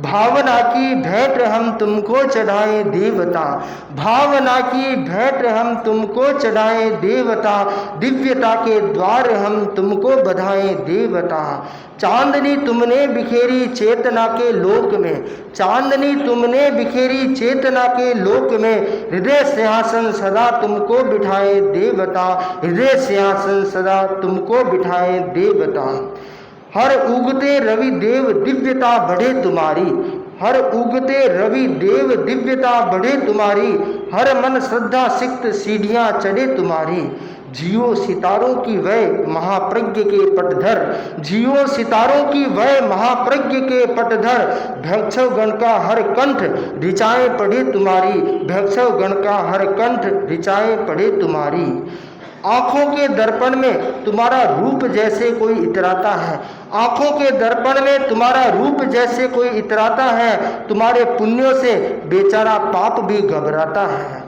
भावना की भेंट हम तुमको चढ़ाएं देवता, भावना की भेंट हम तुमको चढ़ाएं देवता, दिव्यता के द्वार हम तुमको बधाएं देवता। चांदनी तुमने बिखेरी चेतना के लोक में, चांदनी तुमने बिखेरी चेतना के लोक में, हृदय सिंहासन सदा तुमको बिठाए देवता, हृदय सिंहासन सदा तुमको बिठाए देवता। हर उगते रवि देव दिव्यता बढ़े तुम्हारी, हर उगते रवि देव दिव्यता बढ़े तुम्हारी, हर मन श्रद्धा सिक्त सीढ़ियां चढ़े तुम्हारी। जियो सितारों की वय महाप्रज्ञ के पटधर, जियो सितारों की वय महाप्रज्ञ के पटधर, भैक्षव गण का हर कंठ ऋचाएं पढ़े तुम्हारी, भैक्षव गण का हर कंठ ऋचाएं पढ़े तुम्हारी। आँखों के दर्पण में तुम्हारा रूप जैसे कोई इतराता है, आँखों के दर्पण में तुम्हारा रूप जैसे कोई इतराता है, तुम्हारे पुण्यों से बेचारा पाप भी घबराता है।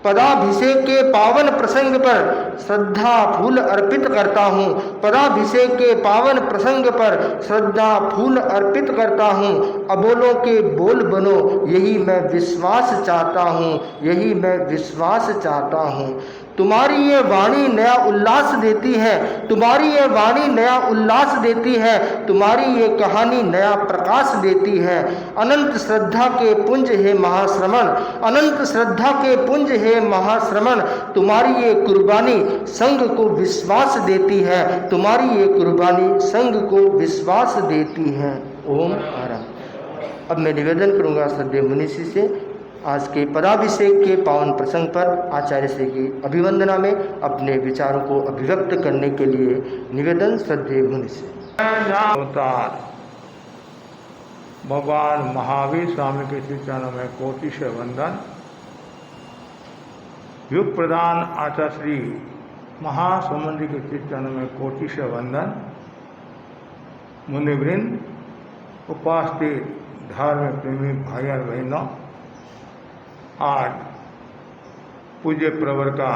पदाभिषेक के पावन प्रसंग पर श्रद्धा फूल अर्पित करता हूँ, पदाभिषेक के पावन प्रसंग पर श्रद्धा फूल अर्पित करता हूँ। अबोलों के बोल बनो यही मैं विश्वास चाहता हूँ, यही मैं विश्वास चाहता हूँ। तुम्हारी ये वाणी नया उल्लास देती है, तुम्हारी ये वाणी नया उल्लास देती है, तुम्हारी ये कहानी नया प्रकाश देती है। अनंत श्रद्धा के पुंज है महाश्रमण, अनंत श्रद्धा के पुंज है महाश्रमण, तुम्हारी ये कुर्बानी संघ को विश्वास देती है, तुम्हारी ये कुर्बानी संघ को विश्वास देती है। ओम आराम। अब मैं निवेदन करूंगा श्रद्धेय मुनिषी से आज के पदाभिषेक के पावन प्रसंग पर आचार्य श्री की अभिवंदना में अपने विचारों को अभिव्यक्त करने के लिए निवेदन श्रद्धेय मुनिषी। अवतार भगवान महावीर स्वामी के श्री चरणों में कोटि से वंदन। युग प्रधान आचार्य श्री महासमन जी के श्री चरणों में कोटि से वंदन। मुनिवृंद, उपास्थित धर्म प्रेमी भाई और बहनों, आज पूज्य प्रवर का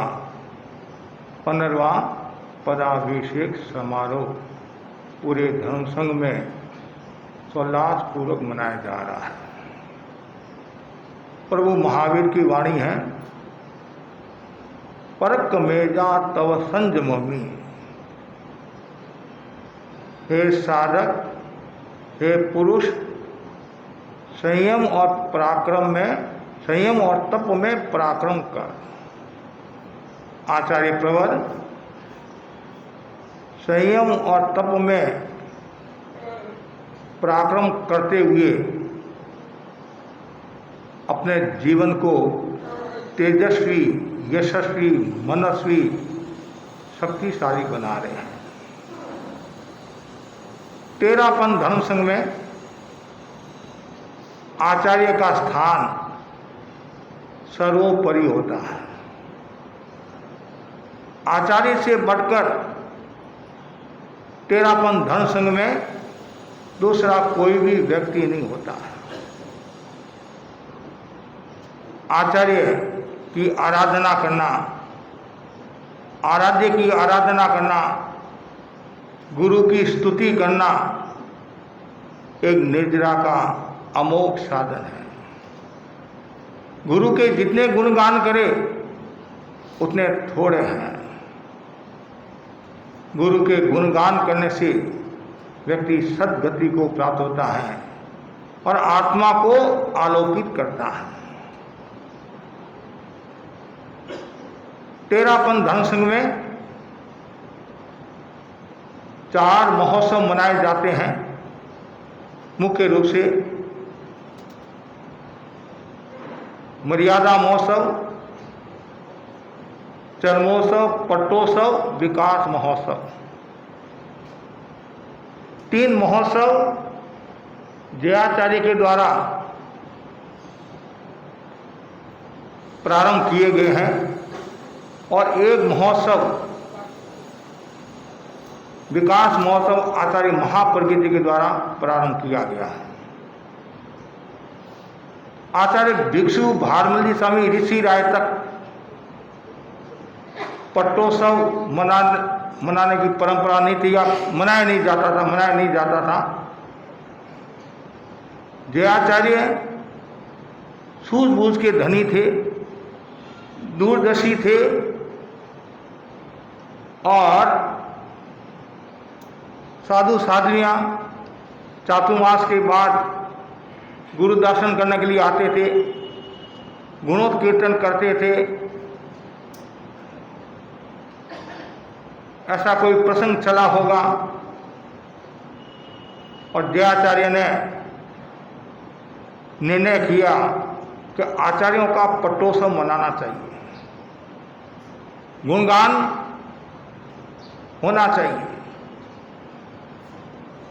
15वां पदाभिषेक समारोह पूरे धर्म संघ में सोल्लास पूर्वक मनाया जा रहा है। प्रभु महावीर की वाणी है, परक मेजा तव संजममी। हे साधक, हे पुरुष, संयम और पराक्रम में, संयम और तप में पराक्रम कर। आचार्य प्रवर संयम और तप में पराक्रम करते हुए अपने जीवन को तेजस्वी, यशस्वी, मनस्वी, शक्तिशाली बना रहे हैं। तेरापन धर्म संघ में आचार्य का स्थान सर्वोपरि होता है। आचार्य से बढ़कर तेरापन धर्म संघ में दूसरा कोई भी व्यक्ति नहीं होता है। आचार्य की आराधना करना, आराध्य की आराधना करना, गुरु की स्तुति करना एक निर्जरा का अमोघ साधन है। गुरु के जितने गुणगान करे उतने थोड़े हैं। गुरु के गुणगान करने से व्यक्ति सद्गति को प्राप्त होता है और आत्मा को आलोकित करता है। तेरापन धर्म संघ में 4 महोत्सव मनाए जाते हैं। मुख्य रूप से मर्यादा महोत्सव, चरमोत्सव, पट्टोत्सव, विकास महोत्सव। 3 महोत्सव जयाचार्य के द्वारा प्रारंभ किए गए हैं और एक महोत्सव विकास महोत्सव आचार्य महाप्रज्ञ जी के द्वारा प्रारंभ किया गया है। आचार्य भिक्षु भारमल स्वामी ऋषि राय तक पट्टोत्सव मनाने की परंपरा नहीं थी या मनाया नहीं जाता था। जयाचार्य सूझबूझ के धनी थे, दूरदर्शी थे और साधु साधवियाँ चातुर्मास के बाद गुरु दर्शन करने के लिए आते थे, गुणोत्कीर्तन करते थे। ऐसा कोई प्रसंग चला होगा और जयाचार्य ने निर्णय किया कि आचार्यों का पट्टोत्सव मनाना चाहिए, गुणगान होना चाहिए।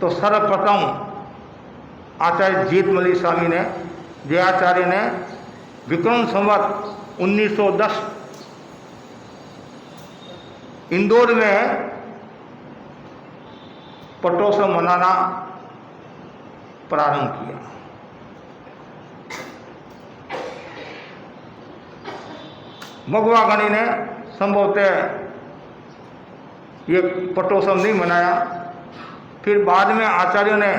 तो सर्वप्रथम आचार्य जीतमली स्वामी ने, जयाचार्य ने विक्रम संवत 1910 इंदौर में पट्टोत्सव मनाना प्रारंभ किया। मगवा गणी ने संभवतः ये पट्टोत्सव नहीं मनाया। फिर बाद में आचार्यों ने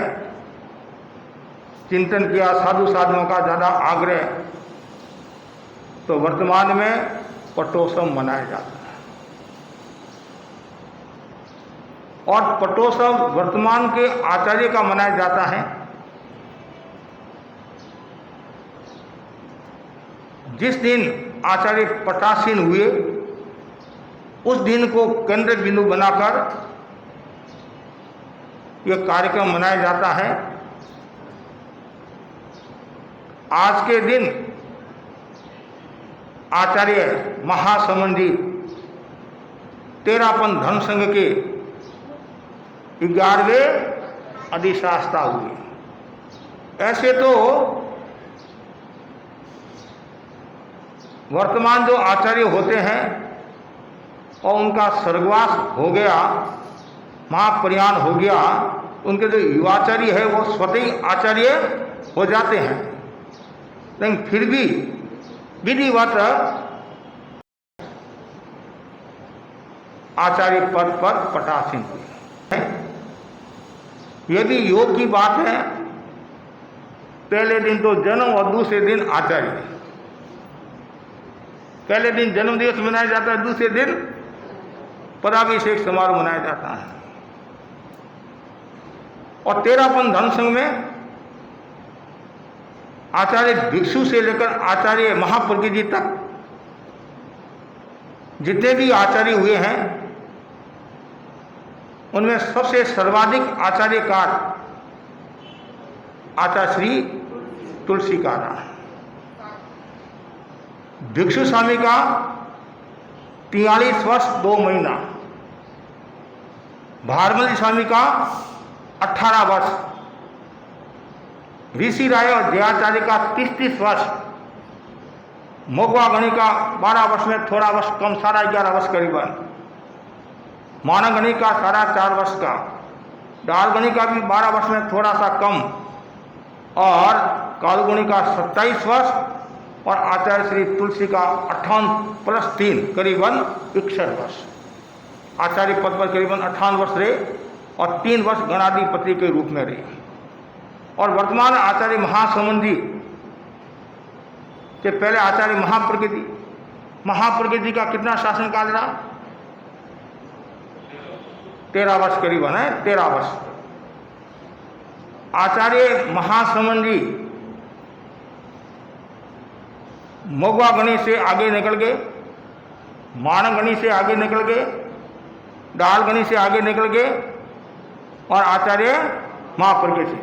चिंतन किया, साधु साधुओं का ज़्यादा आग्रह, तो वर्तमान में पट्टोत्सव मनाया जाता है। और पट्टोत्सव वर्तमान के आचार्य का मनाया जाता है। जिस दिन आचार्य पटासीन हुए उस दिन को केंद्र बिंदु बनाकर यह कार्यक्रम मनाया जाता है। आज के दिन आचार्य महासमन जी तेरापन धर्म संघ के 11वें अधिशास्ता हुए। ऐसे तो वर्तमान जो आचार्य होते हैं और उनका स्वर्गवास हो गया, महाप्रयाण हो गया, उनके जो युवाचार्य है वो स्वतः ही आचार्य हो जाते हैं, लेकिन फिर भी विधिवत आचार्य पद पर पटासीन हुए। यदि योग की बात है, पहले दिन तो जन्म और दूसरे दिन आचार्य। पहले दिन जन्म दिवस मनाया जाता है, दूसरे दिन पदाभिषेक समारोह मनाया जाता है। और तेरापन धर्म संघ में आचार्य भिक्षु से लेकर आचार्य महाप्रज्ञ जी तक जितने भी आचार्य हुए हैं उनमें सबसे सर्वाधिक आचार्यकार आचार्य श्री तुलसीकारा। भिक्षु स्वामी का 43 वर्ष 2 महीना, भारमल स्वामी का 18 वर्ष, ऋषि राय और जयाचार्य का 30 वर्ष, मोगवा गणी का 12 वर्ष में थोड़ा वर्ष कम, 11.5 वर्ष करीबन, मानव गणी का 4.5 वर्ष का, डाल गणी का भी 12 वर्ष में थोड़ा सा कम, और कालगुणी का 27 वर्ष, और आचार्य श्री तुलसी का 58 + 3 करीबन 61 वर्ष। आचार्य पद पर करीबन 58 वर्ष रहे और 3 वर्ष गणाधिपति के रूप में रहे। और वर्तमान आचार्य महासमन जी के पहले आचार्य महाप्रज्ञ जी का कितना शासनकाल रहा? 13 वर्ष करीबन है, 13 वर्ष। आचार्य महासमन जी मोगवा गणी से आगे निकल गए, मानव गणी से आगे निकल गए, डाल गणी से आगे निकल गए, और आचार्य महाप्रज्ञ से।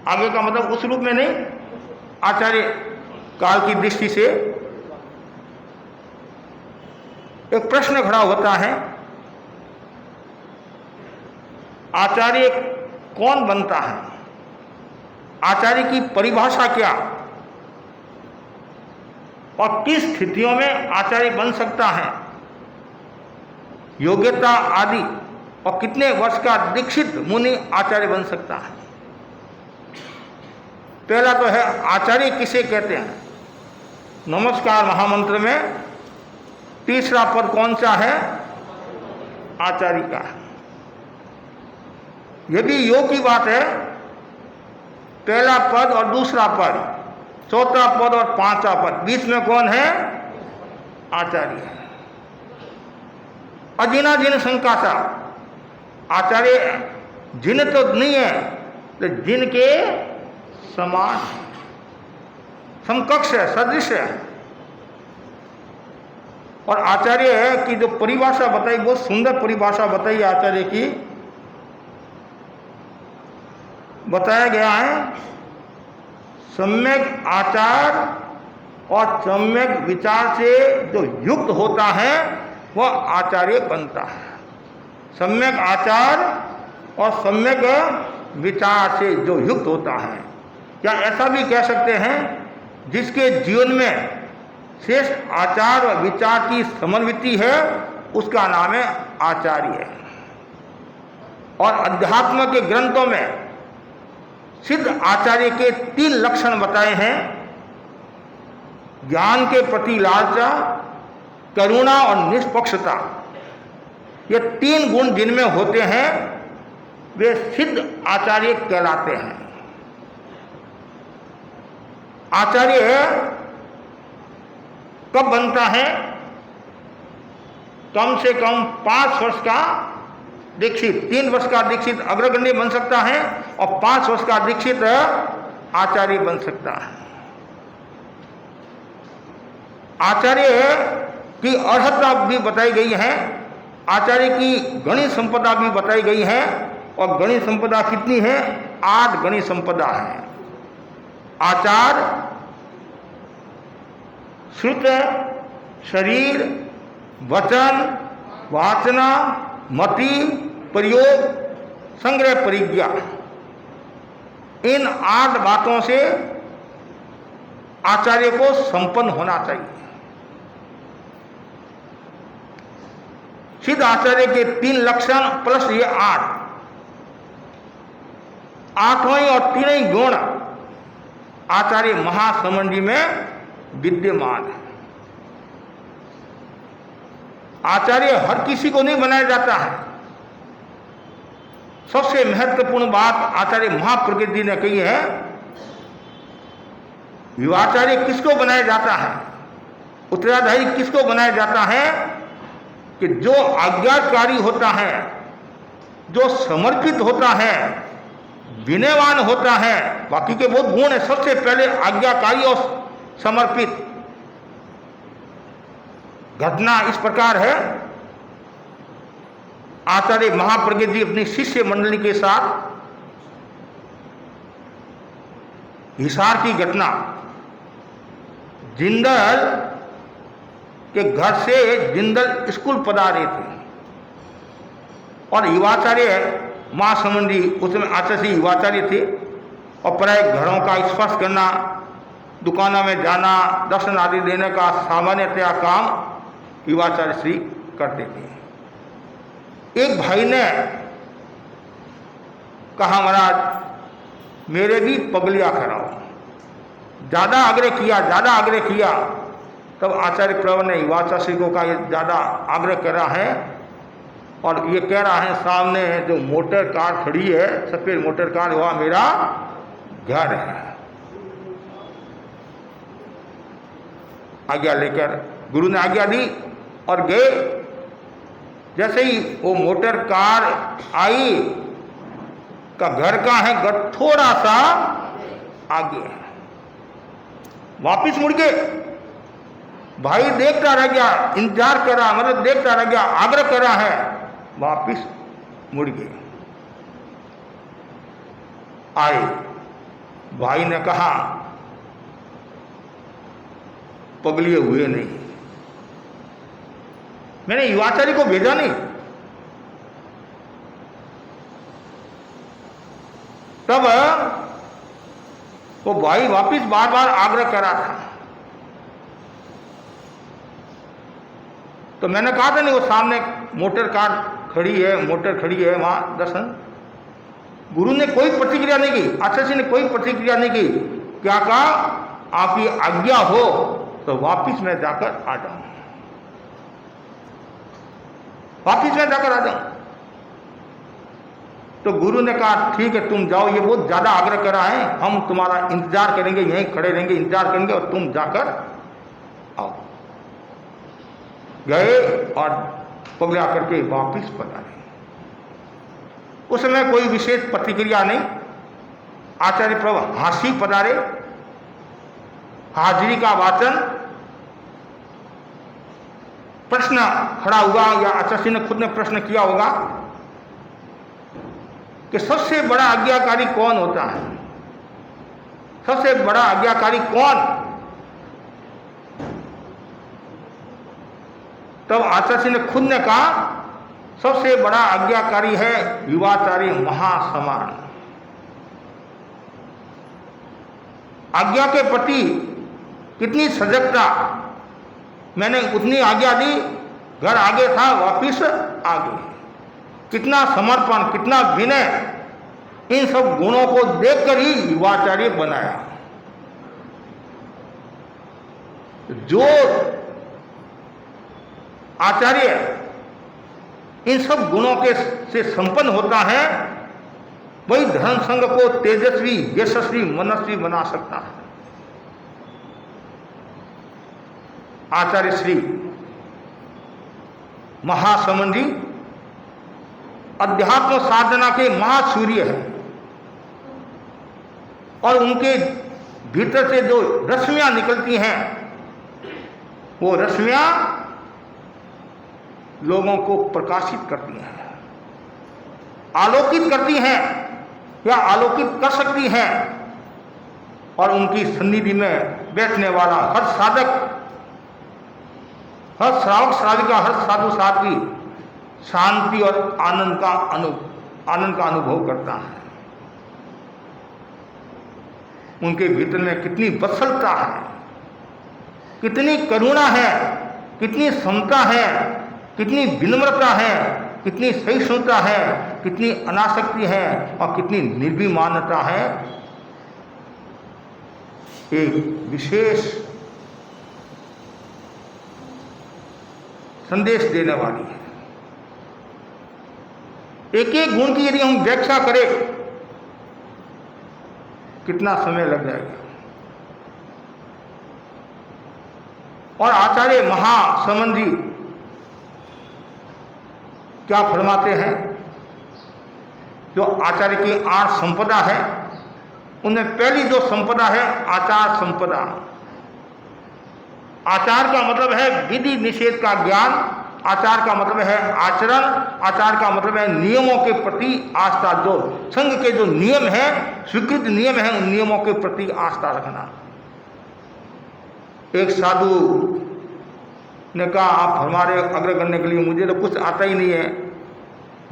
आगे का मतलब उस रूप में नहीं, आचार्य काल की दृष्टि से एक प्रश्न खड़ा होता है, आचार्य कौन बनता है? आचार्य की परिभाषा क्या और किस स्थितियों में आचार्य बन सकता है, योग्यता आदि, और कितने वर्ष का दीक्षित मुनि आचार्य बन सकता है। पहला तो है आचार्य किसे कहते हैं। नमस्कार महामंत्र में तीसरा पद कौन सा है? आचार्य का है। यदि योग की बात है, पहला पद और दूसरा पद, चौथा पद और पांचवा पद, बीच में कौन है? आचार्य है। अजिना जिन संकासा, आचार्य जिन तो नहीं है, तो जिन के समान, समकक्ष है, सदृश है। और आचार्य की जो परिभाषा बताई, बहुत सुंदर परिभाषा बताई आचार्य की। बताया गया है सम्यक आचार और सम्यक विचार से जो युक्त होता है वह आचार्य बनता है। सम्यक आचार और सम्यक विचार से जो युक्त होता है, या ऐसा भी कह सकते हैं जिसके जीवन में श्रेष्ठ आचार और विचार की समन्विति है, उसका नाम है आचार्य। और अध्यात्म के ग्रंथों में सिद्ध आचार्य के 3 लक्षण बताए हैं: ज्ञान के प्रति लालसा, करुणा और निष्पक्षता। ये 3 गुण जिनमें होते हैं वे सिद्ध आचार्य कहलाते हैं। आचार्य कब बनता है? कम से कम 5 वर्ष का दीक्षित, 3 वर्ष का दीक्षित अग्रगण्य बन सकता है और 5 वर्ष का दीक्षित आचार्य बन सकता है। आचार्य की अर्हता भी बताई गई है, आचार्य की गणित संपदा भी बताई गई है। और गणित संपदा कितनी है? 8 गणित संपदा है। आचार, श्रुत, शरीर, वचन, वासना, मति, प्रयोग, संग्रह, परिज्ञा, इन 8 बातों से आचार्य को संपन्न होना चाहिए। सिद्ध आचार्य के 3 लक्षण प्लस ये 8, 8वें और 3 गुण आचार्य महासमंडी में विद्यमान है। आचार्य हर किसी को नहीं बनाया जाता है। सबसे महत्वपूर्ण बात आचार्य महाप्रज्ञ जी ने कही है, युवाचार्य किसको बनाया जाता है, उत्तराधारी किसको बनाया जाता है? कि जो आज्ञाकारी होता है, जो समर्पित होता है, विनयवान होता है। बाकी के बहुत गुण है, सबसे पहले आज्ञाकारी और समर्पित। घटना इस प्रकार है, आचार्य महाप्रज्ञ जी अपनी शिष्य मंडली के साथ हिसार की घटना, जिंदल के घर से जिंदल स्कूल पधारे थे और युवाचार्य महासमंडी, उसमें आचार्य युवाचार्य थे और प्राय घरों का स्पर्श करना, दुकानों में जाना, दर्शन आदि देने का सामान्यतया काम युवाचार्य श्री करते थे। एक भाई ने कहा, महाराज मेरे भी पगलियां कराओ। ज़्यादा आग्रह किया, तब आचार्य प्रवर ने युवाचार्य श्री को कहा, ये ज़्यादा आग्रह कर रहा है और ये कह रहा है सामने जो मोटर कार खड़ी है, सफ़ेद मोटर कार, वह मेरा घर है। आज्ञा लेकर गुरु ने आज्ञा दी और गए। जैसे ही वो मोटर कार आई, का घर का है, घर थोड़ा सा आगे है, वापिस मुड़ गए। भाई देखता रह गया, इंतजार कर रहा, मतलब देखता रह गया, आग्रह कर रहा है, वापिस मुड़ गए। आए। भाई ने कहा पगलिए हुए नहीं। मैंने युवाचार्य को भेजा नहीं। तब वो भाई वापिस बार बार आग्रह करा था। तो मैंने कहा था नहीं, वो सामने मोटर कार खड़ी है, मोटर खड़ी है, वहां दर्शन। गुरु ने कोई प्रतिक्रिया नहीं की, आचार्य ने कोई प्रतिक्रिया नहीं की। क्या कहा, आपकी आज्ञा हो तो वापिस मैं जाकर आ जाऊं, वापिस मैं जाकर आ जाऊं। तो गुरु ने कहा ठीक है तुम जाओ, ये बहुत ज्यादा आग्रह करा है, हम तुम्हारा इंतजार करेंगे, यहीं खड़े रहेंगे, इंतजार करेंगे और तुम जाकर आओ। गए और पगला करके वापिस पधारे। उस समय कोई विशेष प्रतिक्रिया नहीं। आचार्य प्रभु हासी पधारे, हाजिरी का वाचन, प्रश्न खड़ा हुआ या आचार्य ने खुद ने प्रश्न किया होगा कि सबसे बड़ा आज्ञाकारी कौन होता है, सबसे बड़ा आज्ञाकारी कौन। तब आचार्य ने खुद ने कहा सबसे बड़ा आज्ञाकारी है युवाचार्य महासमान। आज्ञा के प्रति कितनी सजगता, मैंने उतनी आज्ञा दी, घर आगे था वापिस आगे। कितना समर्पण, कितना विनय, इन सब गुणों को देखकर ही युवाचार्य बनाया। जो आचार्य इन सब गुणों के से संपन्न होता है वही धर्म संघ को तेजस्वी, यशस्वी, मनस्वी बना सकता है। आचार्य श्री महासमन जी अध्यात्म साधना के महासूर्य है और उनके भीतर से जो रश्मियां निकलती हैं वो रश्मियां लोगों को प्रकाशित करती हैं, आलोकित करती हैं या आलोकित कर सकती हैं। और उनकी सन्निधि में बैठने वाला हर साधक, हर श्रावक श्राविका, हर साधु साध्वी शांति और आनंद का अनुभव करता है। उनके भीतर में कितनी वत्सलता है, कितनी करुणा है, कितनी समता है, कितनी विनम्रता है, कितनी सहिष्णुता है, कितनी अनासक्ति है और कितनी निर्भिमानता है। एक विशेष संदेश देने वाली है। एक एक गुण की यदि हम व्याख्या करें कितना समय लग जाएगा। और आचार्य महासमन जी क्या फरमाते हैं, जो आचार्य की 8 संपदा है उनमें पहली जो संपदा है आचार संपदा। आचार का मतलब है विधि निषेध का ज्ञान, आचार का मतलब है आचरण, आचार का मतलब है नियमों के प्रति आस्था। जो संघ के जो नियम हैं, स्वीकृत नियम हैं, उन नियमों के प्रति आस्था रखना। एक साधु ने कहा आप हमारे अग्र करने के लिए, मुझे तो कुछ आता ही नहीं है,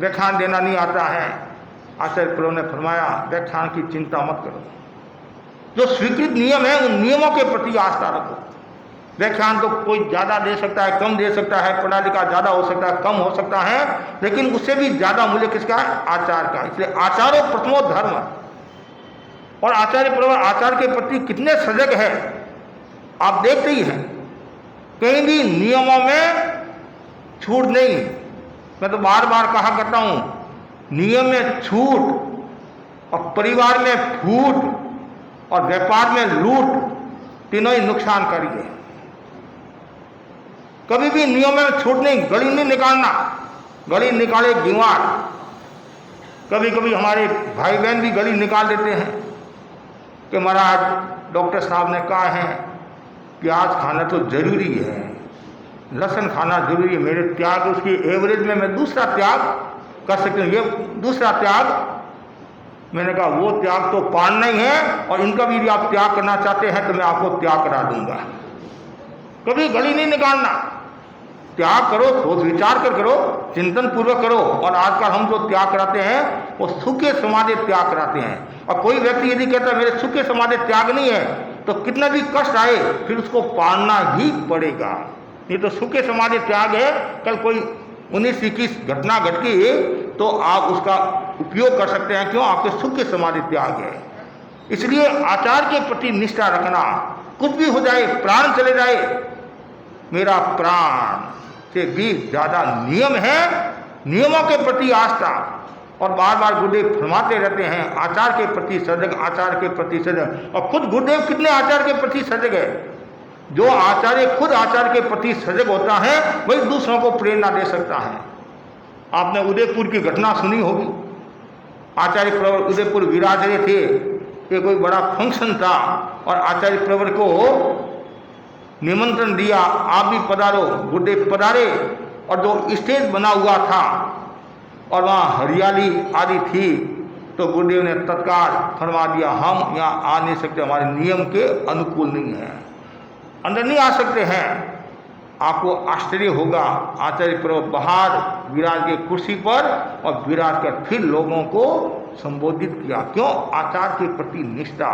व्याख्यान देना नहीं आता है। आचार्य प्रभु ने फरमाया व्याख्यान की चिंता मत करो, जो स्वीकृत नियम है उन नियमों के प्रति आस्था रखो। व्याख्यान तो कोई ज़्यादा दे सकता है, कम दे सकता है, पढ़ा लिखा ज़्यादा हो सकता है, कम हो सकता है, लेकिन उससे भी ज़्यादा मूल्य किसका है? आचार का। इसलिए आचारो प्रथमो धर्म। और आचार्य प्रभु आचार के प्रति कितने सजग है आप देखते ही हैं। कहीं भी नियमों में छूट नहीं। मैं तो बार बार कहा करता हूँ, नियम में छूट और परिवार में फूट और व्यापार में लूट, तीनों ही नुकसानकारी है। कभी भी नियम में छूट नहीं, गली नहीं निकालना, गली निकाले गीवार। कभी कभी हमारे भाई बहन भी गली निकाल देते हैं कि महाराज डॉक्टर साहब ने कहा है प्याज खाना तो जरूरी है, लहसुन खाना जरूरी है, मेरे त्याग उसकी एवरेज में मैं दूसरा त्याग कर सकती हूँ। ये दूसरा त्याग मैंने कहा वो त्याग तो पाड़ना ही है, और इनका भी यदि आप त्याग करना चाहते हैं तो मैं आपको त्याग करा दूंगा। कभी गली नहीं निकालना, त्याग करो, सोच विचार कर करो, चिंतन पूर्वक करो। और आजकल हम जो त्याग कराते हैं वो सुखे समाधि त्याग कराते हैं। और कोई व्यक्ति यदि कहता है मेरे सुखे समाधि त्याग नहीं है, तो कितना भी कष्ट आए फिर उसको पालना ही पड़ेगा। ये तो सुखे समाधि त्याग है। कल कोई 19-21 घटना घट गई तो आप उसका उपयोग कर सकते हैं, क्यों? आपके सुखे समाधि त्याग है। इसलिए आचार के प्रति निष्ठा रखना, कुछ भी हो जाए, प्राण चले जाए, मेरा प्राण से भी ज्यादा नियम है, नियमों के प्रति आस्था। और बार बार गुरुदेव फरमाते रहते हैं आचार के प्रति सजग, आचार के प्रति सजग। और खुद गुरुदेव कितने आचार के प्रति सजग है। जो आचार्य खुद आचार के प्रति सजग होता है वही दूसरों को प्रेरणा दे सकता है। आपने उदयपुर की घटना सुनी होगी। आचार्य प्रवर उदयपुर विराज रहे थे, ये कोई बड़ा फंक्शन था और आचार्य प्रवर को निमंत्रण दिया, आप भी पधारो। गुरुदेव पधारे और जो स्टेज बना हुआ था और वहाँ हरियाली आदि थी, तो गुरुदेव ने तत्काल फरमा दिया हम यहाँ आ नहीं सकते, हमारे नियम के अनुकूल नहीं है, अंदर नहीं आ सकते हैं। आपको आश्चर्य होगा, आचार्य प्रवर बाहर विराज के कुर्सी पर और विराज कर फिर लोगों को संबोधित किया। क्यों? आचार के प्रति निष्ठा।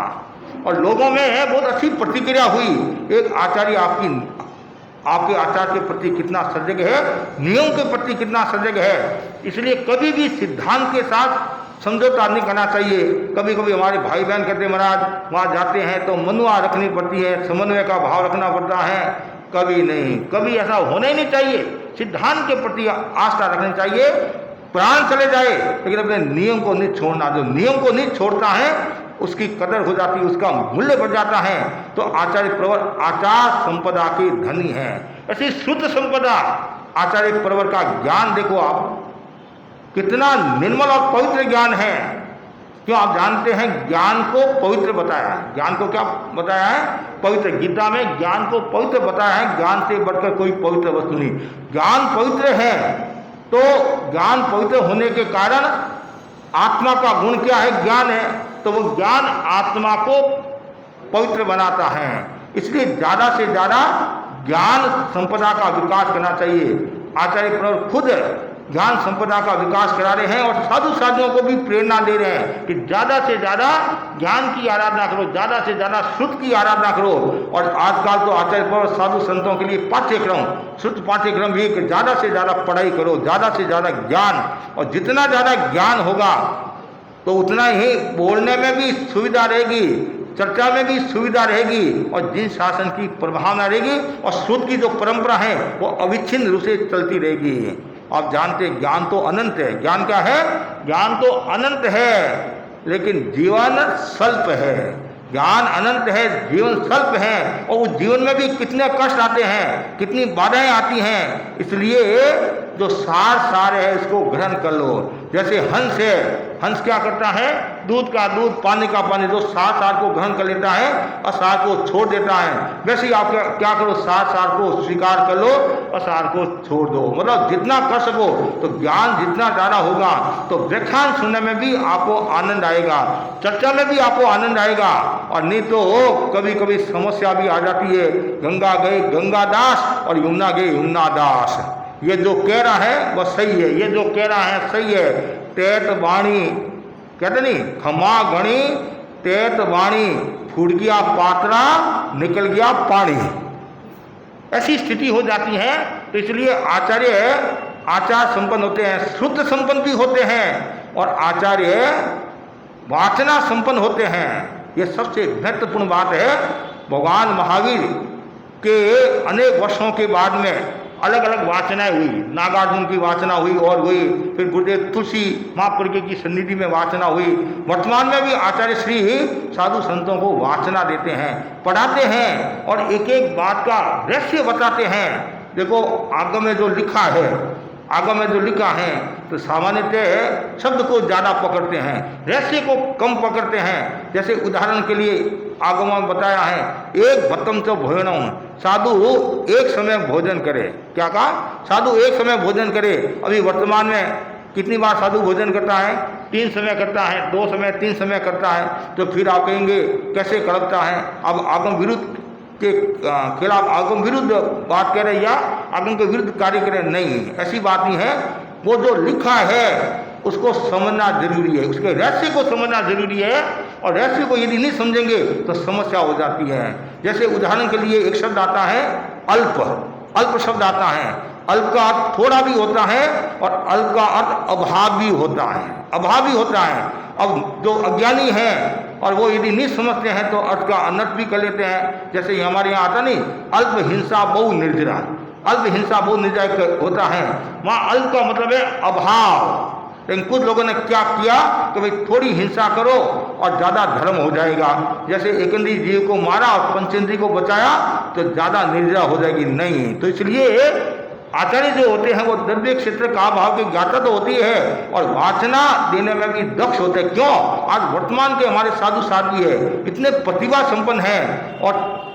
और लोगों में बहुत अच्छी प्रतिक्रिया हुई। एक आचार्य आपके आचार के प्रति कितना सजग है, नियम के प्रति कितना सजग है। इसलिए कभी भी सिद्धांत के साथ समझौता नहीं करना चाहिए। कभी कभी हमारे भाई बहन कहते महाराज वहाँ जाते हैं तो मनुआ रखनी पड़ती है, समन्वय का भाव रखना पड़ता है। कभी नहीं, कभी ऐसा होना ही नहीं चाहिए। सिद्धांत के प्रति आस्था रखनी चाहिए। प्राण चले जाए लेकिन अपने नियम को नहीं छोड़ना। जो नियम को नहीं छोड़ता है उसकी कदर हो जाती है, उसका मूल्य बढ़ जाता है। तो आचार्य प्रवर आचार संपदा के धनी है। ऐसी शुद्ध संपदा आचार्य प्रवर का ज्ञान देखो आप, कितना निर्मल और पवित्र ज्ञान है। क्यों? आप जानते हैं ज्ञान को पवित्र बताया है। ज्ञान को क्या बताया है? पवित्र। गीता में ज्ञान को पवित्र बताया है। ज्ञान से बढ़कर कोई पवित्र वस्तु नहीं। ज्ञान पवित्र है, तो ज्ञान पवित्र होने के कारण आत्मा का गुण क्या है? ज्ञान है। तो वो ज्ञान आत्मा को पवित्र बनाता है। इसलिए ज़्यादा से ज़्यादा ज्ञान संपदा का विकास करना चाहिए। आचार्य प्रवर खुद ज्ञान संपदा का विकास करा रहे हैं और साधु साधुओं को भी प्रेरणा दे रहे हैं कि ज़्यादा से ज़्यादा ज्ञान की आराधना करो, ज़्यादा से ज़्यादा श्रुत की आराधना करो। और आजकल तो आचार्य प्रवर साधु संतों के लिए पाठ्यक्रम, श्रुत पाठ्यक्रम भी ज़्यादा से ज़्यादा पढ़ाई करो, ज़्यादा से ज़्यादा ज्ञान। और जितना ज़्यादा ज्ञान होगा तो उतना ही बोलने में भी सुविधा रहेगी, चर्चा में भी सुविधा रहेगी और जिन शासन की प्रभावना रहेगी और श्रुत की जो परंपरा है वो अविच्छिन्न रूप से चलती रहेगी। आप जानते हैं ज्ञान तो अनंत है। ज्ञान क्या है? ज्ञान तो अनंत है लेकिन जीवन स्वल्प है। ज्ञान अनंत है, जीवन स्वल्प है। और उस जीवन में भी कितने कष्ट आते हैं, कितनी बाधाएं आती हैं। इसलिए जो सार है इसको ग्रहण कर लो। जैसे हंस है, हंस क्या करता है? दूध का दूध, पानी का पानी, जो सार को ग्रहण कर लेता है और सार को छोड़ देता है। वैसे ही आप क्या करो? सार को स्वीकार कर लो और सार को छोड़ दो। मतलब जितना कर सको। तो ज्ञान जितना ज़्यादा होगा तो व्याख्यान सुनने में भी आपको आनंद आएगा, चर्चा में भी आपको आनंद आएगा। और नहीं तो कभी कभी समस्या भी आ जाती है। गंगा गई गंगादास और यमुना गई यमुनादास। ये जो कह रहा है वह सही है, ये जो कह रहा है सही है। तेत वाणी कहते नहीं, खमा गणी तेत वाणी, फूट गया पात्रा निकल गया पानी। ऐसी स्थिति हो जाती है। तो इसलिए आचार्य आचार संपन्न होते हैं, शुद्ध संपन्न भी होते हैं और आचार्य वासना संपन्न होते हैं। ये सबसे महत्वपूर्ण बात है। भगवान महावीर के अनेक वर्षों के बाद में अलग अलग वाचनाएं हुई। नागार्जुन की वाचना हुई और हुई, फिर गुरुदेव तुलसी महाप्रज्ञ की सन्निधि में वाचना हुई। वर्तमान में भी आचार्य श्री साधु संतों को वाचना देते हैं, पढ़ाते हैं और एक एक बात का रहस्य बताते हैं। देखो आगम में जो लिखा है, आगम में जो लिखा है तो सामान्यतः शब्द को ज़्यादा पकड़ते हैं, रहस्य को कम पकड़ते हैं। जैसे उदाहरण के लिए आगम में बताया है, एक भत्तम तो भोजनम, साधु एक समय भोजन करे। क्या कहा? साधु एक समय भोजन करे। अभी वर्तमान में कितनी बार साधु भोजन करता है? 3 समय करता है, 2 समय, 3 समय करता है। तो फिर आप कहेंगे कैसे कड़कता है? अब आगम विरुद्ध के खिलाफ आगम विरुद्ध बात कह रहे या आगम के विरुद्ध कार्य कर रहे? नहीं, ऐसी बात नहीं है। वो जो लिखा है उसको समझना जरूरी है, उसके रहस्य को समझना जरूरी है। और रहस्य को यदि नहीं समझेंगे तो समस्या हो जाती है। जैसे उदाहरण के लिए एक शब्द आता है अल्प, अल्प शब्द आता है। अल्प का अर्थ थोड़ा भी होता है और अल्प का अर्थ अभाव भी होता है, अभाव भी होता है। अब जो अज्ञानी है और वो यदि नहीं समझते हैं तो अर्थ का अनर्थ भी कर लेते हैं। जैसे हमारे यहाँ आता नहीं, अल्प हिंसा बहु निर्जरा, अल्प हिंसा बहु निर्जरा होता है। वहाँ अल्प का मतलब है अभाव। लेकिन कुछ लोगों ने क्या किया कि भाई थोड़ी हिंसा करो और ज़्यादा धर्म हो जाएगा। जैसे एक इंद्रिय जीव को मारा और पंचेंद्रिय को बचाया तो ज़्यादा निर्जरा हो जाएगी, नहीं। तो इसलिए आचार्य जो होते हैं वो द्रव्य क्षेत्र का भाव की ज्ञाता तो होती है और वाचना देने में भी दक्ष होते हैं। क्यों? आज वर्तमान के हमारे साधु साध्वी है, इतने प्रतिभा संपन्न हैं और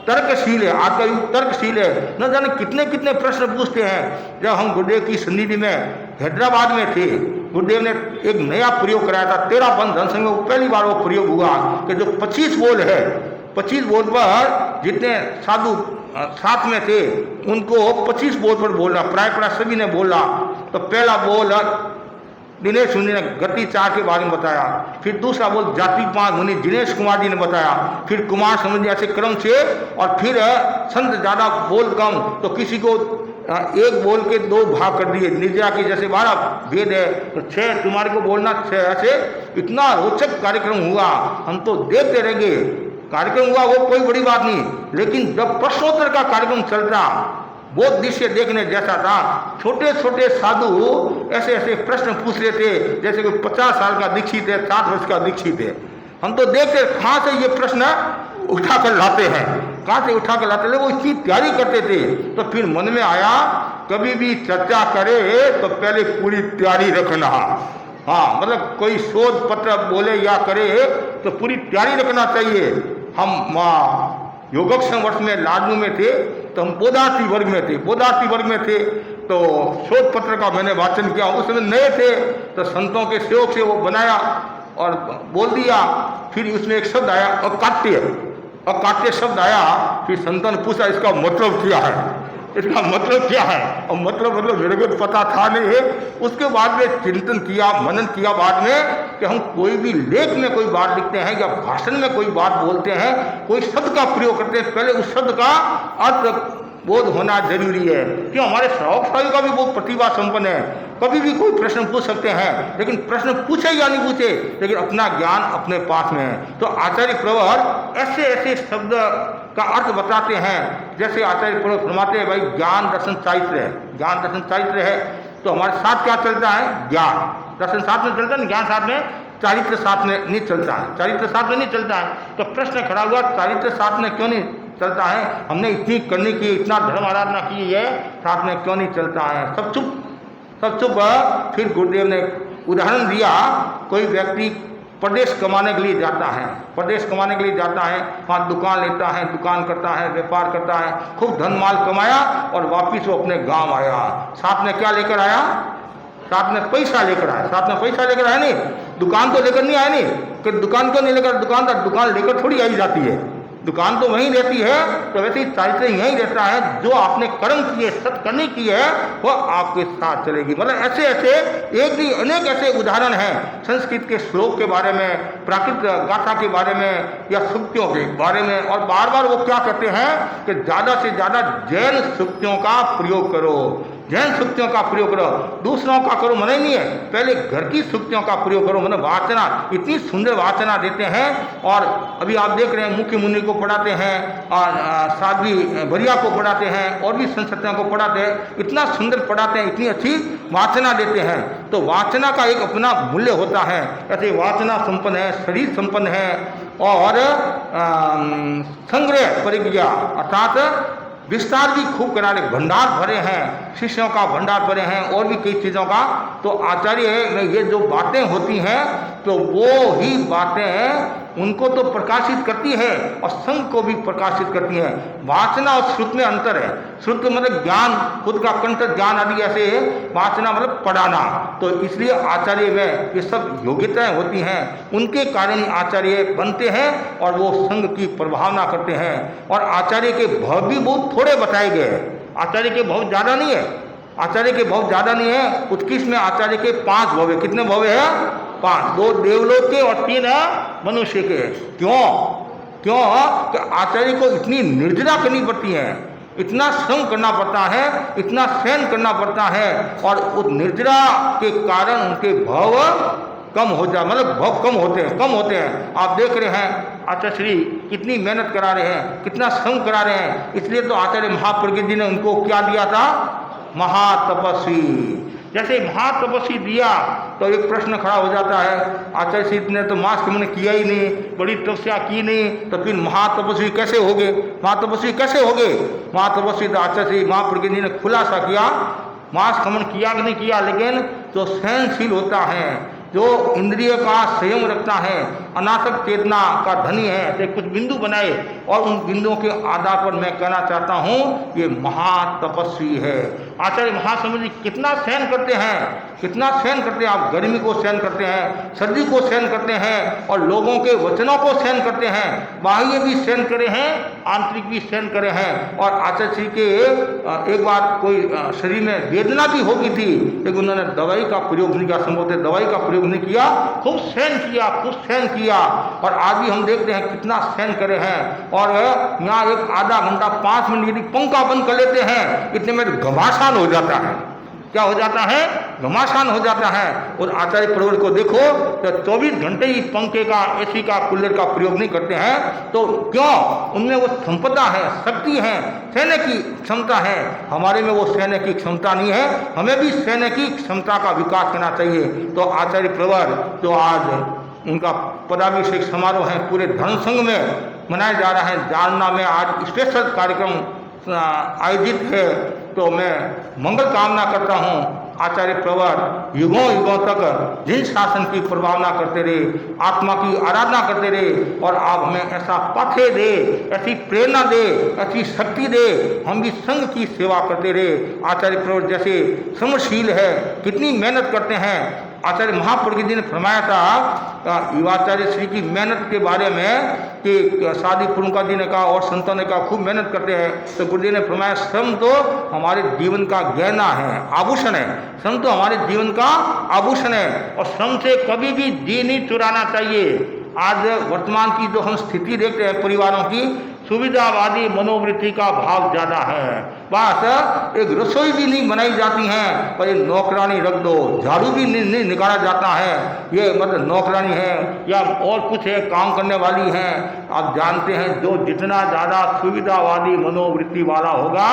तर्कशील है। आज का युग तर्कशील है, न जाने कितने कितने प्रश्न पूछते हैं। जब हम गुरुदेव की सन्निधि में हैदराबाद में थे, गुरुदेव ने एक नया प्रयोग कराया था। 13 बंद जनसंघ में पहली बार वो प्रयोग हुआ कि जो 25 बोल है, 25 बोल पर जितने साधु साथ में थे उनको 25 बोल पर बोलना, प्राय सभी ने बोला। तो पहला बोल दिनेश मुनि ने गति 4 के बारे में बताया, फिर दूसरा बोल जाति 5 मुनि दिनेश कुमार जी ने बताया, फिर कुमार समझ ऐसे क्रम से, और फिर संत ज़्यादा बोल कम तो किसी को एक बोल के 2 भाग कर दिए। निर्जरा की जैसे 12 भेद है तो 6 तुम्हारे को बोलना 6, ऐसे इतना रोचक कार्यक्रम हुआ। हम तो देखते रह गए। कार्यक्रम हुआ वो कोई बड़ी बात नहीं, लेकिन जब प्रश्नोत्तर का कार्यक्रम चलता वो दृश्य देखने जैसा था। छोटे छोटे साधु ऐसे ऐसे प्रश्न पूछ रहे थे जैसे कोई 50 साल का दीक्षित है, 60 वर्ष का दीक्षित है। हम तो देखते कहाँ से ये प्रश्न उठा कर लाते हैं, कहाँ से उठा कर लाते थे। वो इतनी तैयारी करते थे। तो फिर मन में आया कभी भी चर्चा करे तो पहले पूरी तैयारी रखना। हाँ, मतलब कोई शोध पत्र बोले या करे तो पूरी तैयारी रखना चाहिए। हम योगक्षम वर्ष में लाडनू में थे तो हम बोधार्थी वर्ग में थे, बोधार्थी वर्ग में थे तो शोध पत्र का मैंने वाचन किया। उस समय नए थे तो संतों के सहयोग से वो बनाया और बोल दिया। फिर उसमें एक शब्द आया अकाट्य, अकाट्य शब्द आया। फिर संतों ने पूछा इसका मतलब क्या है, इसका मतलब क्या है? और मतलब मेरे को पता था नहीं। उसके बाद में चिंतन किया, मनन किया बाद में कि हम कोई भी लेख में कोई बात लिखते हैं या भाषण में कोई बात बोलते हैं, कोई शब्द का प्रयोग करते हैं, पहले उस शब्द का अर्थ बोध होना जरूरी है। क्यों? हमारे श्रावक श्रावी का भी बहुत प्रतिभा संपन्न है, कभी भी कोई प्रश्न पूछ सकते हैं। लेकिन प्रश्न पूछे या नहीं पूछे, लेकिन अपना ज्ञान अपने पास में है। तो आचार्य प्रवर ऐसे ऐसे शब्द का अर्थ बताते हैं। जैसे आचार्य प्रवर फरमाते हैं भाई ज्ञान दर्शन चारित्र है, ज्ञान दर्शन चारित्र है। तो हमारे साथ क्या चलता है? ज्ञान दर्शन साथ में चलता है, ज्ञान साथ में, चारित्र साथ में नहीं चलता है, चारित्र साथ में नहीं चलता है। तो प्रश्न खड़ा हुआ चारित्र साथ में क्यों नहीं चलता है? हमने इतनी करने की, इतना धर्म आराधना की है, साथ में क्यों नहीं चलता है? सब चुप, सब चुप। फिर गुरुदेव ने उदाहरण दिया, कोई व्यक्ति प्रदेश कमाने के लिए जाता है, प्रदेश कमाने के लिए जाता है, वहाँ दुकान लेता है, दुकान करता है, व्यापार करता है, खूब धन माल कमाया और वापिस वो अपने गांव आया। साथ में क्या लेकर आया? साथ में पैसा लेकर आया, साथ में पैसा लेकर आया नहीं, दुकान तो लेकर नहीं आया। नहीं कि दुकान क्यों नहीं लेकर? दुकानदार दुकान लेकर थोड़ी आई जाती है, दुकान तो वहीं रहती है। तो वैसे ही चारित्र यहीं रहता है, जो आपने कर्म किए, सत्कर्म की है वो आपके साथ चलेगी। मतलब ऐसे ऐसे एक भी अनेक ऐसे उदाहरण हैं संस्कृत के श्लोक के बारे में, प्राकृत गाथा के बारे में या सूक्तियों के बारे में। और बार बार वो क्या कहते हैं कि ज़्यादा से ज़्यादा जैन सूक्तियों का प्रयोग करो, जैन सूक्तियों का प्रयोग करो, दूसरों का करो मना ही नहीं है, पहले घर की सूक्तियों का प्रयोग करो। मतलब वाचना, इतनी सुंदर वाचना देते हैं। और अभी आप देख रहे हैं मुख्य मुनि को पढ़ाते हैं और साध्वी भरिया को पढ़ाते हैं और भी संस्कृतियों को पढ़ाते हैं, इतना सुंदर पढ़ाते हैं, इतनी अच्छी वाचना देते हैं। तो वाचना का एक अपना मूल्य होता है। ऐसे वाचना संपन्न है, शरीर संपन्न है और संग्रह परिज्ञा अर्थात विस्तार भी खूब करा रहे, भंडार भरे हैं, शिष्यों का भंडार भरे हैं और भी कई चीज़ों का। तो आचार्य में ये जो बातें होती हैं तो वो ही बातें उनको तो प्रकाशित करती है और संघ को भी प्रकाशित करती है। वासना और श्रुत में अंतर है। श्रुत मतलब ज्ञान, खुद का कंठ ज्ञान आदि, ऐसे वासना मतलब पढ़ाना। तो इसलिए आचार्य में ये सब योग्यताएं होती हैं, उनके कारण आचार्य बनते हैं और वो संघ की प्रभावना करते हैं। और आचार्य के भाव भी बहुत थोड़े बताए गए हैं। आचार्य के भाव ज़्यादा नहीं है, आचार्य के भाव ज़्यादा नहीं है। उत्कृष्ट में आचार्य के 5 भव है। कितने भव है? 5। 2 देवलोक के और 3 मनुष्य के। क्यों? कि आचार्य को इतनी निर्जरा करनी पड़ती है, इतना श्रम करना पड़ता है, इतना सहन करना पड़ता है, और उस निर्जरा के कारण उनके भाव कम हो जाए, मतलब भाव कम होते हैं। आप देख रहे हैं आचार्य श्री कितनी मेहनत करा रहे हैं, कितना श्रम करा रहे हैं। इसलिए तो आचार्य महाप्रज्ञ जी ने उनको क्या दिया था? महातपस्वी। जैसे महातपस्वी दिया तो एक प्रश्न खड़ा हो जाता है, आचार्य श्री ने तो मास के मन किया ही नहीं, बड़ी तपस्या की नहीं, तो फिर महातपस्वी कैसे होगे? महातपस्वी कैसे होगे? महातपस्वी तो आचार्य श्री महाप्रज्ञ जी ने खुलासा किया, मास खमन किया कि नहीं किया, लेकिन जो सहनशील होता है, जो इंद्रिय का संयम रखता है, अनासक्त चेतना का धनी है, तो कुछ बिंदु बनाए और उन बिंदुओं के आधार पर मैं कहना चाहता हूँ ये महातपस्वी है। आचार्य महासमुद्र जी कितना सहन करते हैं, कितना सहन करते हैं। आप गर्मी को सहन करते हैं, सर्दी को सहन करते हैं, और लोगों के वचनों को सहन करते हैं। बाह्य भी सहन करे हैं, आंतरिक भी सहन करे हैं। और आचार्य श्री के एक बार कोई शरीर में वेदना भी हो गई थी, लेकिन उन्होंने दवाई का प्रयोग नहीं किया, संभवतः दवाई का प्रयोग नहीं किया, खूब सहन किया, खूब सहन किया। और आज भी हम देखते हैं कितना सहन करे हैं। और यहाँ एक आधा घंटा 5 मिनट यदि पंखा बंद कर लेते हैं, इतने में घमासान हो जाता है। क्या हो जाता है? घमासान हो जाता है। और आचार्य प्रवर को देखो तो 24 घंटे ही पंखे का, एसी का, कूलर का प्रयोग नहीं करते हैं। तो क्यों? उनमें वो संपदा है, शक्ति है, सहने की क्षमता है। हमारे में वो सहने की क्षमता नहीं है, हमें भी सहने की क्षमता का विकास करना चाहिए। तो आचार्य प्रवर जो आज उनका पदाभिषेक समारोह है पूरे धर्म संघ में मनाया जा रहा है। जालना में आज स्पेशल कार्यक्रम आयोजित है। तो मैं मंगल कामना करता हूँ आचार्य प्रवर युगों युगों तक जिन शासन की प्रभावना करते रहे, आत्मा की आराधना करते रहे, और आप हमें ऐसा पाथे दे, ऐसी प्रेरणा दे, ऐसी शक्ति दे, हम भी संघ की सेवा करते रहे। आचार्य प्रवर जैसे श्रमशील है, कितनी मेहनत करते हैं। आचार्य महाप्रज्ञ जी ने फरमाया था युवाचार्य श्री की मेहनत के बारे में कि शादी पुरुका जी ने कहा और संतों ने कहा खूब मेहनत करते हैं। तो गुरुजी ने फरमाया श्रम तो हमारे जीवन का गहना है, आभूषण है। श्रम तो हमारे जीवन का आभूषण है, और श्रम से कभी भी जी नहीं चुराना चाहिए। आज वर्तमान की जो हम स्थिति देखते हैं परिवारों की, सुविधावादी मनोवृत्ति का भाव ज़्यादा है। बस एक रसोई भी नहीं बनाई जाती है, पर एक नौकरानी रख दो, झाड़ू भी नहीं निकाला जाता है, ये मतलब नौकरानी है या और कुछ है, काम करने वाली है। आप जानते हैं जो जितना ज़्यादा सुविधावादी मनोवृत्ति वाला होगा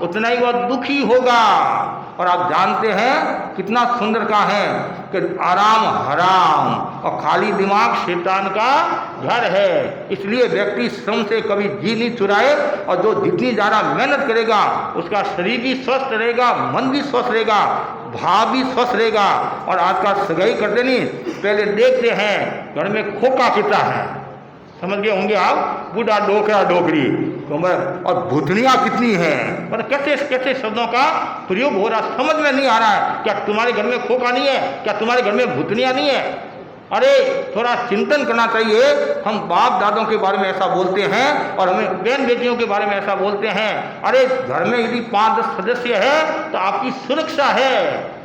उतना ही वह दुखी होगा। और आप जानते हैं कितना सुंदर का है कि आराम हराम और खाली दिमाग शैतान का घर है। इसलिए व्यक्ति श्रम से कभी जी नहीं चुराए, और जो जितनी ज़्यादा मेहनत करेगा उसका शरीर भी स्वस्थ रहेगा, मन भी स्वस्थ रहेगा, भाव भी स्वस्थ रहेगा। और आज का सगाई करते नहीं, पहले देखते हैं घर में खोखा कितना है, समझ गए होंगे आप, बूढ़ा डोकरा डोकरी, और भूतनियाँ कितनी हैं, मतलब कैसे कैसे शब्दों का प्रयोग हो रहा, समझ में नहीं आ रहा है। क्या तुम्हारे घर में खोखा नहीं है? क्या तुम्हारे घर में भूतनियाँ नहीं है? अरे थोड़ा चिंतन करना चाहिए। हम बाप दादों के बारे में ऐसा बोलते हैं और हमें बहन बेटियों के बारे में ऐसा बोलते हैं। अरे घर में यदि 5-10 सदस्य है तो आपकी सुरक्षा है,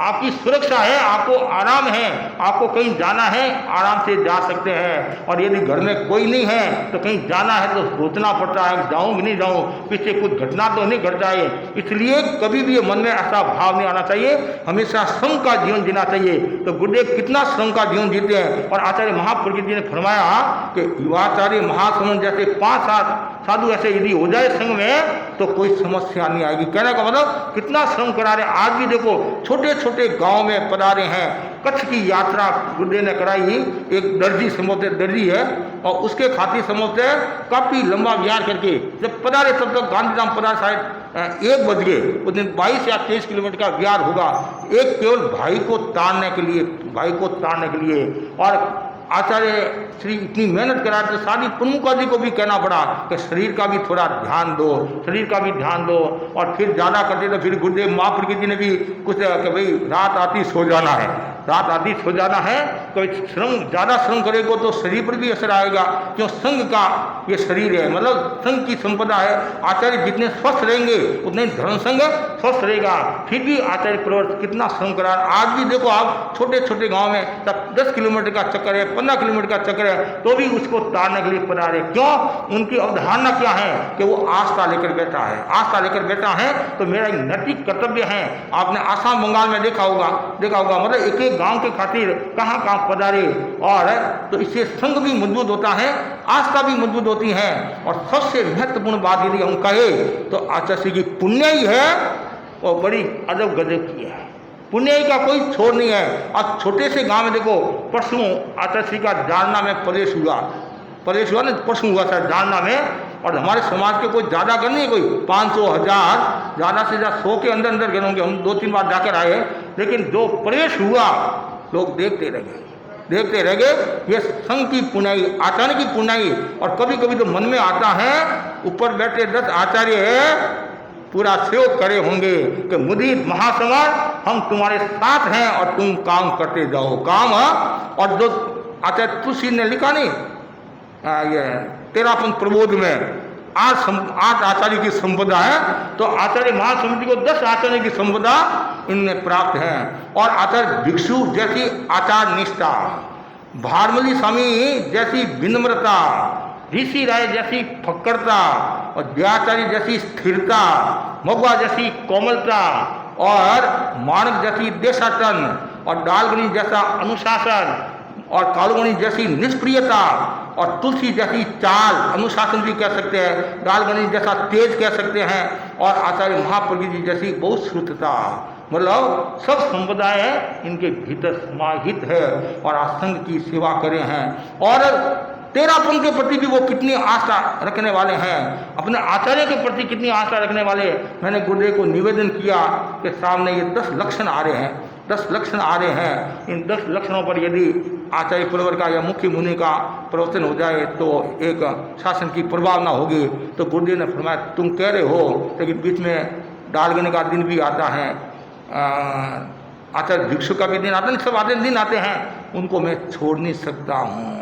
आपकी सुरक्षा है, आपको आराम है, आपको कहीं जाना है आराम से जा सकते हैं। और यदि घर में कोई नहीं है तो कहीं जाना है तो सोचना पड़ता है जाऊँ कि नहीं जाऊँ, पीछे कुछ घटना तो नहीं घट जाए। इसलिए कभी भी मन में ऐसा भाव नहीं आना चाहिए, हमेशा श्रम का जीवन जीना चाहिए। तो गुरुदेव कितना श्रम का जीवन जीते हैं। और आचार्य महाप्रज्ञ जी ने फरमाया कि युवाचार्य महासमुद्र जैसे 5-7 साधु ऐसे यदि हो जाए संघ में तो कोई समस्या नहीं आएगी। कहने का मतलब कितना श्रम करा रहे। आज भी देखो छोटे छोटे गांव में पधारे हैं। कच्छ की यात्रा गुरुदेव ने कराई, एक दर्जी समोते दर्जी है और उसके खातिर समोते काफ़ी लंबा विहार करके जब पधारे तब तक गांधीधाम पधार शायद 1 बज गए। उस दिन 22 या 23 किलोमीटर का विहार होगा, एक केवल भाई को तारने के लिए, भाई को तारने के लिए। और आचार्य श्री इतनी मेहनत करा तो सारी प्रमुखा जी को भी कहना पड़ा कि शरीर का भी थोड़ा ध्यान दो, शरीर का भी ध्यान दो। और फिर ज़्यादा करते तो फिर गुरुदेव महाप्रज्ञ जी ने भी कुछ कि भाई रात आती सो जाना है, रात आती सो जाना है। कोई श्रम ज़्यादा श्रम करेगा तो शरीर पर भी असर आएगा, क्यों संघ का ये शरीर है, मतलब संघ की संपदा है। आचार्य जितने स्वस्थ रहेंगे उतने धर्म संघ स्वस्थ रहेगा। फिर भी आचार्य प्रवर्त कितना श्रम करा। आज भी देखो आप छोटे छोटे गांव में तब 10 किलोमीटर का चक्कर है, 15 किलोमीटर का चक्कर है, तो भी उसको तारने के लिए पड़ा रहे। क्यों? उनकी अवधारणा क्या है कि वो आस्था लेकर बैठा है, आस्था लेकर बैठा है तो मेरा एक नैतिक कर्तव्य है। आपने आसाम बंगाल में देखा होगा मतलब एक एक गांव के खातिर कहाँ कहाँ पधारे। और तो इससे संघ भी मजबूत होता है, आस्था भी मजबूत होती है। और सबसे महत्वपूर्ण बात यदि हम कहे तो आचार्य की पुण्य ही है और बड़ी अदब गजब की है। पुण्य का कोई छोर नहीं है। अब छोटे से गांव में देखो, परसों आचार्य का जालना में प्रवेश हुआ ना, परसों हुआ था जालना में। और हमारे समाज के कोई ज़्यादा कर नहीं, कोई 500 1000 ज़्यादा से ज़्यादा 100 के अंदर अंदर गए होंगे। हम 2-3 बार जाकर आए, लेकिन जो प्रवेश हुआ लोग देखते रह गए। ये संघ की पुनाई, आचार्य की पुनाई। और कभी कभी तो मन में आता है ऊपर बैठे 10 आचार्य है पूरा सहयोग करे होंगे कि मुदित महासमर हम तुम्हारे साथ हैं और तुम काम करते जाओ, काम। और जो आचार्य तुलसी ने लिखा नहीं ये 13 प्रबोध में 8 आचार्य की संपदा है, तो आचार्य महासमिति को 10 आचार्य की संपदा इनमें प्राप्त है। और आचार्य भिक्षु जैसी आचार निष्ठा, भारमली स्वामी जैसी विनम्रता, ऋषि राय जैसी फक्करता, और द्याचार्य जैसी स्थिरता, मगुआ जैसी कोमलता, और मानक जैसी देशाटन, और डालगनी जैसा अनुशासन, और कालगुणी जैसी निष्क्रियता, और तुलसी जैसी चाल, अनुशासन भी कह सकते हैं, डालगनी जैसा तेज कह सकते हैं, और आचार्य महाप्रज्ञ जी जैसी बहुत श्रुतता। मतलब सब संप्रदाय इनके भीतर समाहित है और आसंग की सेवा करे हैं। और 13पन के प्रति भी वो कितनी आस्था रखने वाले हैं, अपने आचार्य के प्रति कितनी आस्था रखने वाले। मैंने गुरुदेव को निवेदन किया कि सामने ये 10 लक्षण आ रहे हैं, 10 लक्षण आ रहे हैं। इन 10 लक्षणों पर यदि आचार्य पुरवर का या मुख्य मुनि का प्रवचन हो जाए तो एक शासन की प्रभावना होगी। तो गुरुदेव ने फरमाया तुम कह रहे हो, लेकिन बीच में डालगने का दिन भी आता है, आचार्य भिक्षु का भी दिन आता है, सब आते दिन आते हैं, उनको मैं छोड़ नहीं सकता हूँ।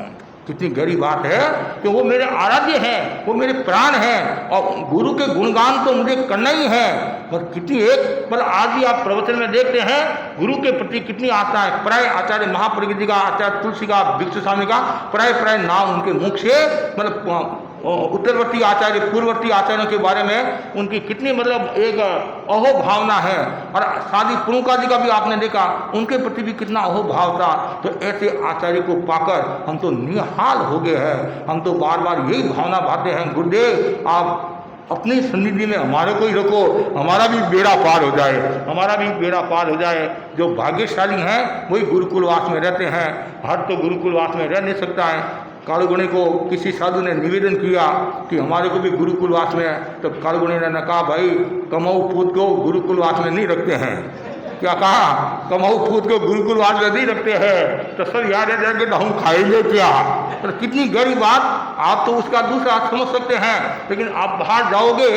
कितनी गहरी बात है कि वो मेरे आराध्य हैं, वो मेरे प्राण हैं, और गुरु के गुणगान तो मुझे करना ही है। और कितनी एक मतलब आज भी आप प्रवचन में देखते हैं गुरु के प्रति कितनी आस्था है। प्राय आचार्य महाप्रज्ञ जी का, आचार्य तुलसी का, भिक्षु स्वामी का प्राय नाम उनके मुख से, मतलब उत्तरवर्ती आचार्य पूर्ववर्ती आचार्यों के बारे में उनकी कितनी मतलब एक अहो भावना है। और शादी प्रमुखा जी का भी आपने देखा, उनके प्रति भी कितना अहो भाव था। तो ऐसे आचार्य को पाकर हम तो निहाल हो गए हैं। हम तो बार बार यही भावना भाते हैं, गुरुदेव आप अपनी सन्निधि में हमारे को ही रखो, हमारा भी बेड़ा पार हो जाए, हमारा भी बेड़ा पार हो जाए। जो भाग्यशाली हैं वही गुरुकुलवास में रहते हैं, हर तो गुरुकुलवास में रह नहीं सकता है। कालगुणी को किसी साधु ने निवेदन किया कि हमारे को भी गुरुकुलवास में, तो कालगुणी ने कहा भाई कमाऊ पूत को गुरुकुलवास में नहीं रखते हैं। क्या कहा? कमाऊ पूत को गुरुकुलवास में नहीं रखते हैं, तो सब याद रह जाएंगे तो हम खाएंगे क्या। तो कितनी गहरी बात, आप तो उसका दूसरा समझ सकते हैं, लेकिन आप बाहर जाओगे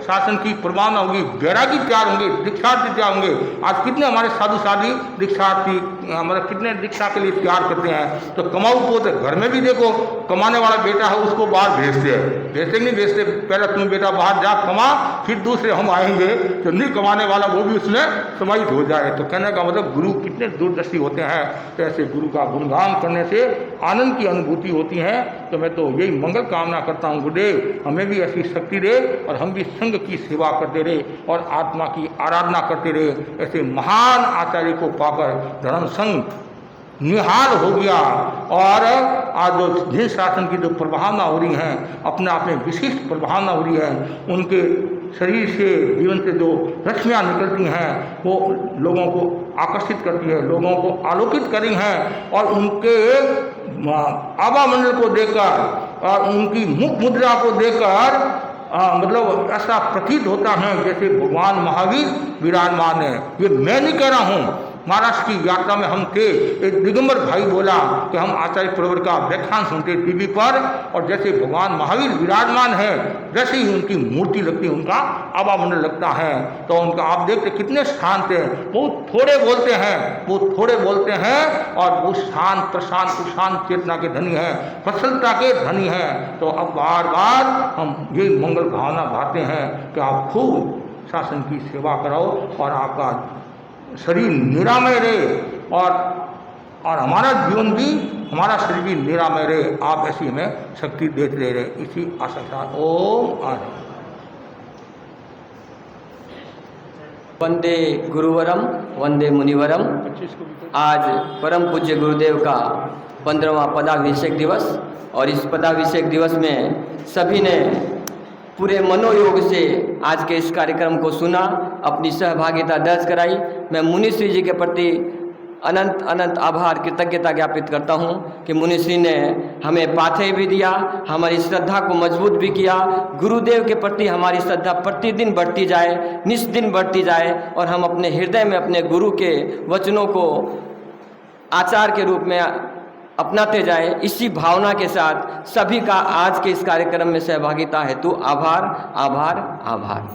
शासन की प्रभावना होगी, बैरागी तैयार होंगे, दीक्षार्थी तैयार होंगे। आज कितने हमारे साधु साधी दीक्षार्थी मतलब कितने दीक्षा के लिए तैयार करते हैं। तो कमाऊ पोत घर में भी देखो, कमाने वाला बेटा है उसको बाहर भेजते हैं, भेजते नहीं भेजते, पहले तुम बेटा बाहर जा कमा, फिर दूसरे हम आएंगे। तो नहीं कमाने वाला वो भी उसमें समाहित हो जाए। तो कहने का मतलब गुरु कितने दूरदर्शी होते हैं। तो ऐसे गुरु का गुणगान करने से आनंद की अनुभूति होती है। तो मैं तो यही मंगल कामना करता हूँ गुरुदेव हमें भी ऐसी शक्ति दे और हम भी संघ की सेवा करते रहे और आत्मा की आराधना करते रहे। ऐसे महान आचार्य को पाकर धर्म संघ निहाल हो गया। और आज जो जिन शासन की जो प्रभावना हो रही हैं, अपने आप में विशिष्ट प्रभावना हो रही है, उनके शरीर से जीवन से जो रश्मियाँ निकलती हैं वो लोगों को आकर्षित करती है, लोगों को आलोकित करी हैं। और उनके आभा मंडल को देखकर और उनकी मुख मुद्रा को देखकर मतलब ऐसा प्रतीत होता है जैसे भगवान महावीर विराजमान है। ये मैं नहीं कह रहा हूँ, महाराष्ट्र की यात्रा में हम थे, एक दिगंबर भाई बोला कि हम आचार्य प्रवर का व्याख्यान सुनते टीवी पर, और जैसे भगवान महावीर विराजमान है वैसे ही उनकी मूर्ति लगती है, उनका आवामंडल लगता है। तो उनका आप देखते कितने शांत हैं, बहुत थोड़े बोलते हैं, बहुत थोड़े बोलते हैं और वो शांत प्रशांत सुशांत चेतना के धनी हैं, प्रसन्नता के धनी हैं। तो अब बार बार हम ये मंगल भावना भाते हैं कि आप खूब शासन की सेवा कराओ और आपका शरीर निरामय रहे और हमारा जीवन भी, हमारा शरीर भी निरामय रहे। आप ऐसी हमें शक्ति देते रहे, इसी आशा के साथ ओम आनंद। वंदे गुरुवरम वंदे मुनिवरम। आज परम पूज्य गुरुदेव का 15वां पदाभिषेक दिवस, और इस पदाभिषेक दिवस में सभी ने पूरे मनोयोग से आज के इस कार्यक्रम को सुना, अपनी सहभागिता दर्ज कराई। मैं मुनिश्री जी के प्रति अनंत अनंत आभार कृतज्ञता ज्ञापित करता हूं कि मुनिश्री ने हमें पाथेय भी दिया, हमारी श्रद्धा को मजबूत भी किया। गुरुदेव के प्रति हमारी श्रद्धा प्रतिदिन बढ़ती जाए, निस्दिन बढ़ती जाए, और हम अपने हृदय में अपने गुरु के वचनों को आचार के रूप में अपनाते जाए। इसी भावना के साथ सभी का आज के इस कार्यक्रम में सहभागिता हेतु आभार आभार आभार।